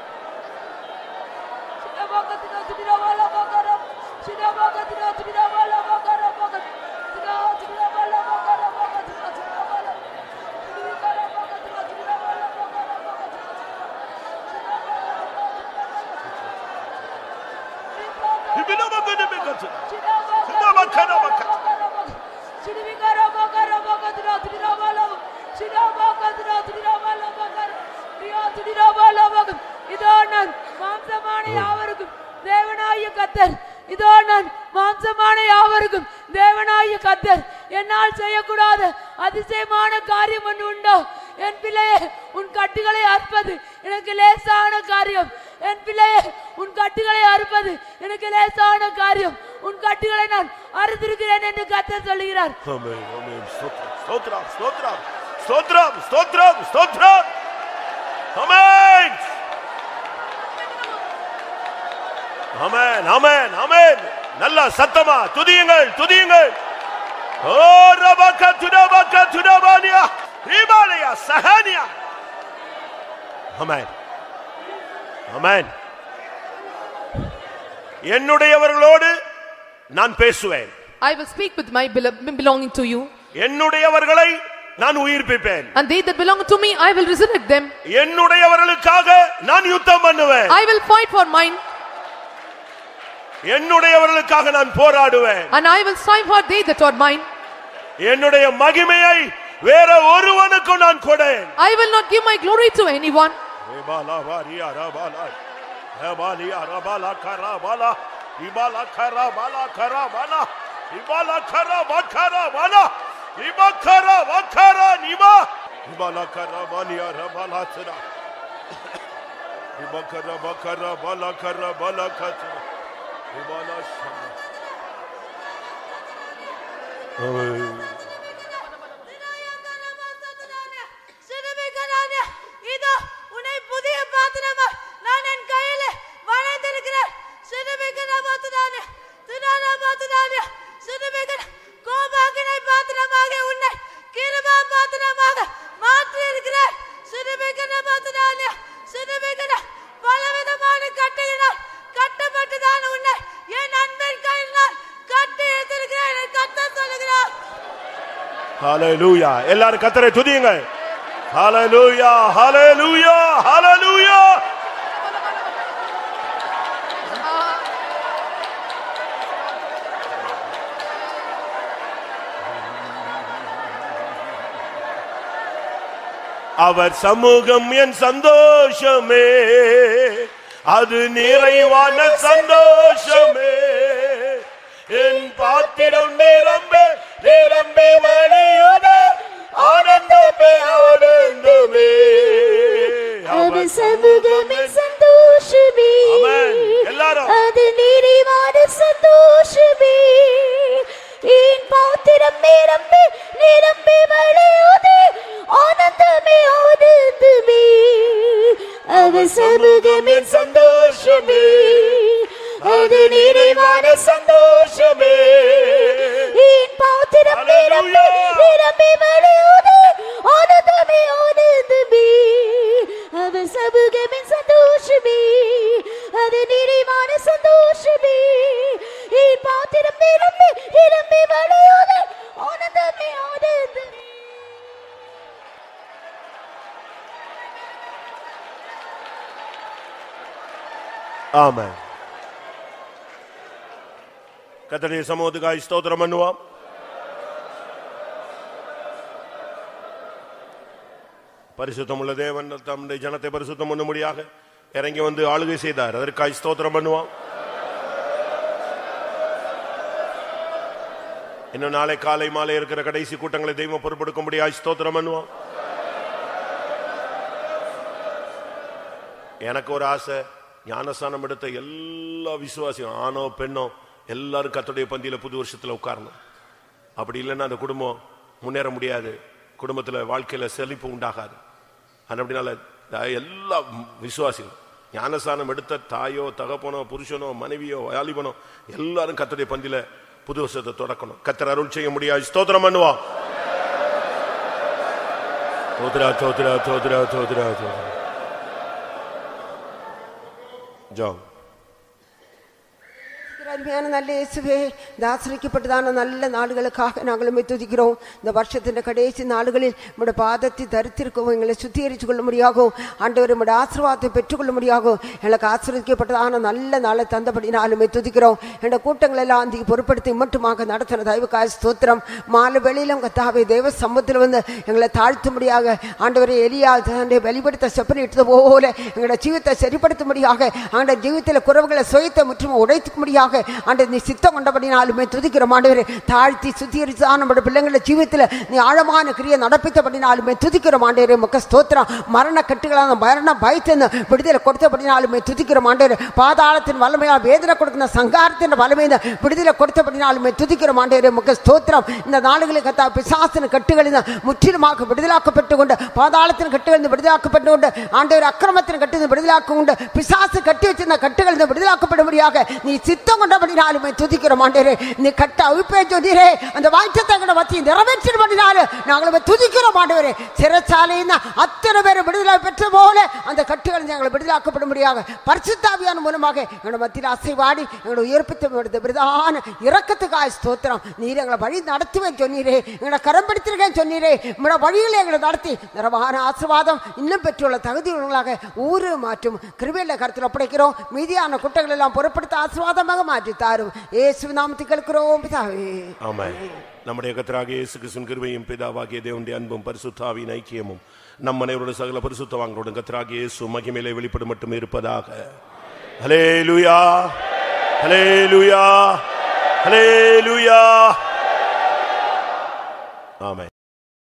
இதோ நான் மாம்சமான யாவருக்கும் தேவனாகிய கர்த்தர், இதோ நான் மாம்சமான யாவருக்கும் தேவனாகிய கர்த்தர், என்னால் செய்யக்கூடாத அதிசயமான காரியம் ஒன்று உண்டோ? என் பிள்ளையே, உன் கட்டுகளை அறுப்பது எனக்கு லேசான காரியம். என் பிள்ளையே, உன் கட்டுகளை அறுப்பது எனக்கு லேசான காரியம். உன் கட்டுகளை நான் அறுத்திருக்கிறேன் என்று கர்த்தர் சொல்கிறார். ஆமென், ஆமென். ஸ்தோத்திரம், ஸ்தோத்திரம், ஸ்தோத்திரம், ஸ்தோத்திரம், ஸ்தோத்திரம். ஆமென், ஆமென், ஆமென், ஆமென். நல்ல சத்தமா துதியுங்கள், துதியுங்கள். ஓ ரபக துடபக துடபானியா ரிபாலியா சஹானியா. ஆமென், ஆமென். என்னுடையவர்களோடு நான் பேசுவேன். I will speak with my belonging to you. என்னுடையவர்களை நான் உயிர்ப்பிப்பேன். And they that belong to me, I will resurrect them. என்னுடையவர்களுக்காக நான் யுத்தம் பண்ணுவேன். I will fight for mine. என்னுடையவர்களுக்காக நான் போராடுவேன். And I will strive for they that are mine. என்னுடைய மகிமையை வேற ஒருவனுக்கு நான் கொடேன். I will not give my glory to anyone. Ibakara vakara nima ibalakara bania rabalatira ibakara bakara balakara balakata ibalasha சிறுமிகளான இதோ உன்னை புதிய பாத்திரமா நான் என் கையிலே வரைந்திருக்கிறேன். சிறுமிகளான சிறுமிகள் கோபாகினை பாத்திரமாக உன்னை கிருபா பாத்திரமாக மாற்றி இருக்கிறார். சிறுமிகள் பலவிதமான கட்டையினால் கட்டப்பட்டுதான் உன்னை என் அன்பின் கையினால் கட்டி எடுத்திருக்கிறேன். கர்த்தர் சொல்லுகிறார். ஹalleluya. எல்லாரும் கர்த்தரை துதியுங்க. ஹalleluya ஹalleluya ஹalleluya. அவர் சமூகம் என் சந்தோஷமே, அது நிறைவான சந்தோஷமே. என் பாத்திரம் நிரம்பே நிரம்பி வழியுதே ஆனந்தமே ஆனந்தமே. அவர் சமூகம் என் சந்தோஷமே, எல்லாரும் அது நிறைவான சந்தோஷமே. என் பாத்திரம் நிரம்பி நிரம்பி வழியுதே ஆனந்தமே ஆனந்தமே. அவர் சமூகம் என் சந்தோஷமே, அது நிறைவான சந்தோஷமே. என் பாத்திரம் நிரம்பி நிரம்பி வழியுதே ஆனந்தமே ஆனந்தமே. அவர் சமூகம் என் சந்தோஷமே, அது நிறைவான சந்தோஷமே. என் பாத்திரம் நிரம்பி நிரம்பி வழியுதே ஆனந்தமே ஆனந்தமே. ஆமென். கர்த்தருடைய சமூகத்துக்காய் ஸ்தோத்திரம் பண்ணுவோம். பரிசுத்தமுள்ள தேவன் தம்முடைய ஜனத்தை பரிசுத்தம் பண்ணும்படியாக இறங்கி வந்து ஆளுகை செய்தார். அதற்காய் ஸ்தோத்திரம் பண்ணுவோம். இன்னும் நாளை காலை மாலை இருக்கிற கடைசி கூட்டங்களை தெய்வம் பொறுப்பெடுக்கும்படியாய் ஸ்தோத்திரம் பண்ணுவோம். எனக்கு ஒரு ஆசை, ஞானஸ்நானம் எடுத்த எல்லா விசுவாசியும் ஆணோ பெண்ணோ எல்லாரும் கர்த்தருடைய பந்தியில புது வருஷத்துல உட்காரணும். அப்படி இல்லைன்னா அந்த குடும்பம் முன்னேற முடியாது, குடும்பத்துல வாழ்க்கையில செழிப்பு உண்டாகாது. அப்படினால எல்லா விசுவாசிகளும் ஞானஸ்நானம் எடுத்த தாயோ தகப்பனோ புருஷனோ மனைவியோ வாலிபனோ எல்லாரும் கர்த்தருடைய பந்தியில புது வருஷத்தை தொடக்கணும். கர்த்தர் அருள் செய்ய முடியாது. ஸ்தோத்திரம் பண்ணுவோம். தோத்ரா தோத்ரா தோத்ரா தோத்ரா தோத்ரா. ஜாம். அருமையான நல்ல இயேசுவே, ஆசிரிக்கப்பட்டதான நல்ல நாடுகளுக்காக நாங்களுமே துதிக்கிறோம். இந்த வருஷத்தின் கடைசி நாடுகளில் நம்முடைய பாதத்தை தரித்திருக்கவும் எங்களை சுத்திகரித்துக் கொள்ள முடியாகும். ஆண்டவர் நம்முடைய ஆசீர்வாதத்தை பெற்றுக்கொள்ள முடியாகும். எங்களுக்கு ஆசிரியக்கப்பட்டதான நல்ல நாளை தந்தபடினாலுமே துதிக்கிறோம். என்ற கூட்டங்கள் எல்லாம் அந்த பொறுப்படுத்தி மட்டுமாக நடத்தின தயவுக்காக ஸ்தோத்திரம். மாலை வெளியிலும் கத்தாவே தேவ சமூகத்தில் வந்து எங்களை தாழ்த்தும்படியாக ஆண்டவரை எலியா தன்னுடைய வெளிப்படுத்த செப்பனை இட்டது போல எங்களோட ஜீவத்தை சரிப்படுத்தும்படியாக ஆண்ட ஜீவத்தில் குறவுகளை சுயத்தை முற்றும் உடைத்துக்கும்படியாக ஆண்டவர் நீ சித்தம் கொண்டபடினாலுமே துதிக்கிறோம். ஆண்டவரே தாழ்த்தி சுத்திகரித்துதான் நம்முடைய பிள்ளைங்கள ஜீவித்தில் நீ ஆழமான கிரியை நடப்பித்தபடினாலுமே துதிக்கிறோம். ஆண்டவரே உமக்கு ஸ்தோத்திரம். மரண கட்டுகளான மரண பயத்தின் விடுதலை கொடுத்தபடினாலுமே துதிக்கிறோம். ஆண்டவரே பாதாளத்தின் வல்லமையா வேதனை கொடுக்கிற சங்காரத்தின் வல்லமையை விடுதலை கொடுத்தபடினாலுமே துதிக்கிறோம். ஆண்டவரே உமக்கு ஸ்தோத்திரம். இந்த நாடுகளில் கத்தா பிசாசின் கட்டுகளில் முற்றிலுமாக விடுதலாக்கப்பட்டு கொண்டு பாதாளத்தின் கட்டுகளில் விடுதலாக்கப்பட்டு கொண்டு ஆண்டவர் அக்கிரமத்தின் கட்டு விடுதலாக்க கொண்டு பிசாசு கட்டி வச்சிருந்த கட்டுகளில் விடுதலாக்கப்படும்படியாக நீ சித்தம் கொண்ட சொன்னபடினாலுமே துதிக்கிறோம் ஆண்டவரே. நீ கட்ட அவிப்பே சொன்னீரே, அந்த வாய்ச்சத்தை எங்களை மத்தி நிறைவேற்றினபடினாலும் நாங்கள் துதிக்கிறோம் ஆண்டவரே. சிறைச்சாலையின் அத்தனை பேர் விடுதலை பெற்ற போல அந்த கட்டுகளை நாங்கள் விடுதலாக்கப்படும்படியாக பரிசுத்த ஆவியான மூலமாக எங்களோட மத்தியில் அசைவாடி எங்களோட உயர்ப்பித்த பிரதான இரக்கத்துக்காக ஸ்தோத்திரம். நீர் எங்களை வழி நடத்துவேன் சொன்னீரே, எங்களை கரம் பிடித்திருக்கேன் சொன்னீரே. உங்களோட வழிகளை எங்களை நடத்தி நிறவான ஆசீர்வாதம் இன்னும் பெற்றுள்ள தகுதியுள்ளவர்களாக ஊரு மாற்றும் கிருபையில கருத்தில் ஒப்படைக்கிறோம். மீதியான குட்டைகள் எல்லாம் பொருட்படுத்த ஆசீர்வாதமாக மாற்றி தாரும். இயேசு நாமத்தில் கேட்கிறோம் பிதாவே, ஆமென். நம்முடைய கர்த்தராகிய இயேசு கிறிஸ்துவின் கிருபையும் பிதாவாகிய தேவனுடைய அன்பும் பரிசுத்த ஆவியின் ஐக்கியமும் நம் அனைவரோடு சகல பரிசுத்தவான்களோடு கர்த்தராகிய இயேசு மகிமையிலே வெளிப்படும் மட்டும் இருப்பதாக. ஹல்லேலூயா, ஹல்லேலூயா, ஹல்லேலூயா. ஆமென்.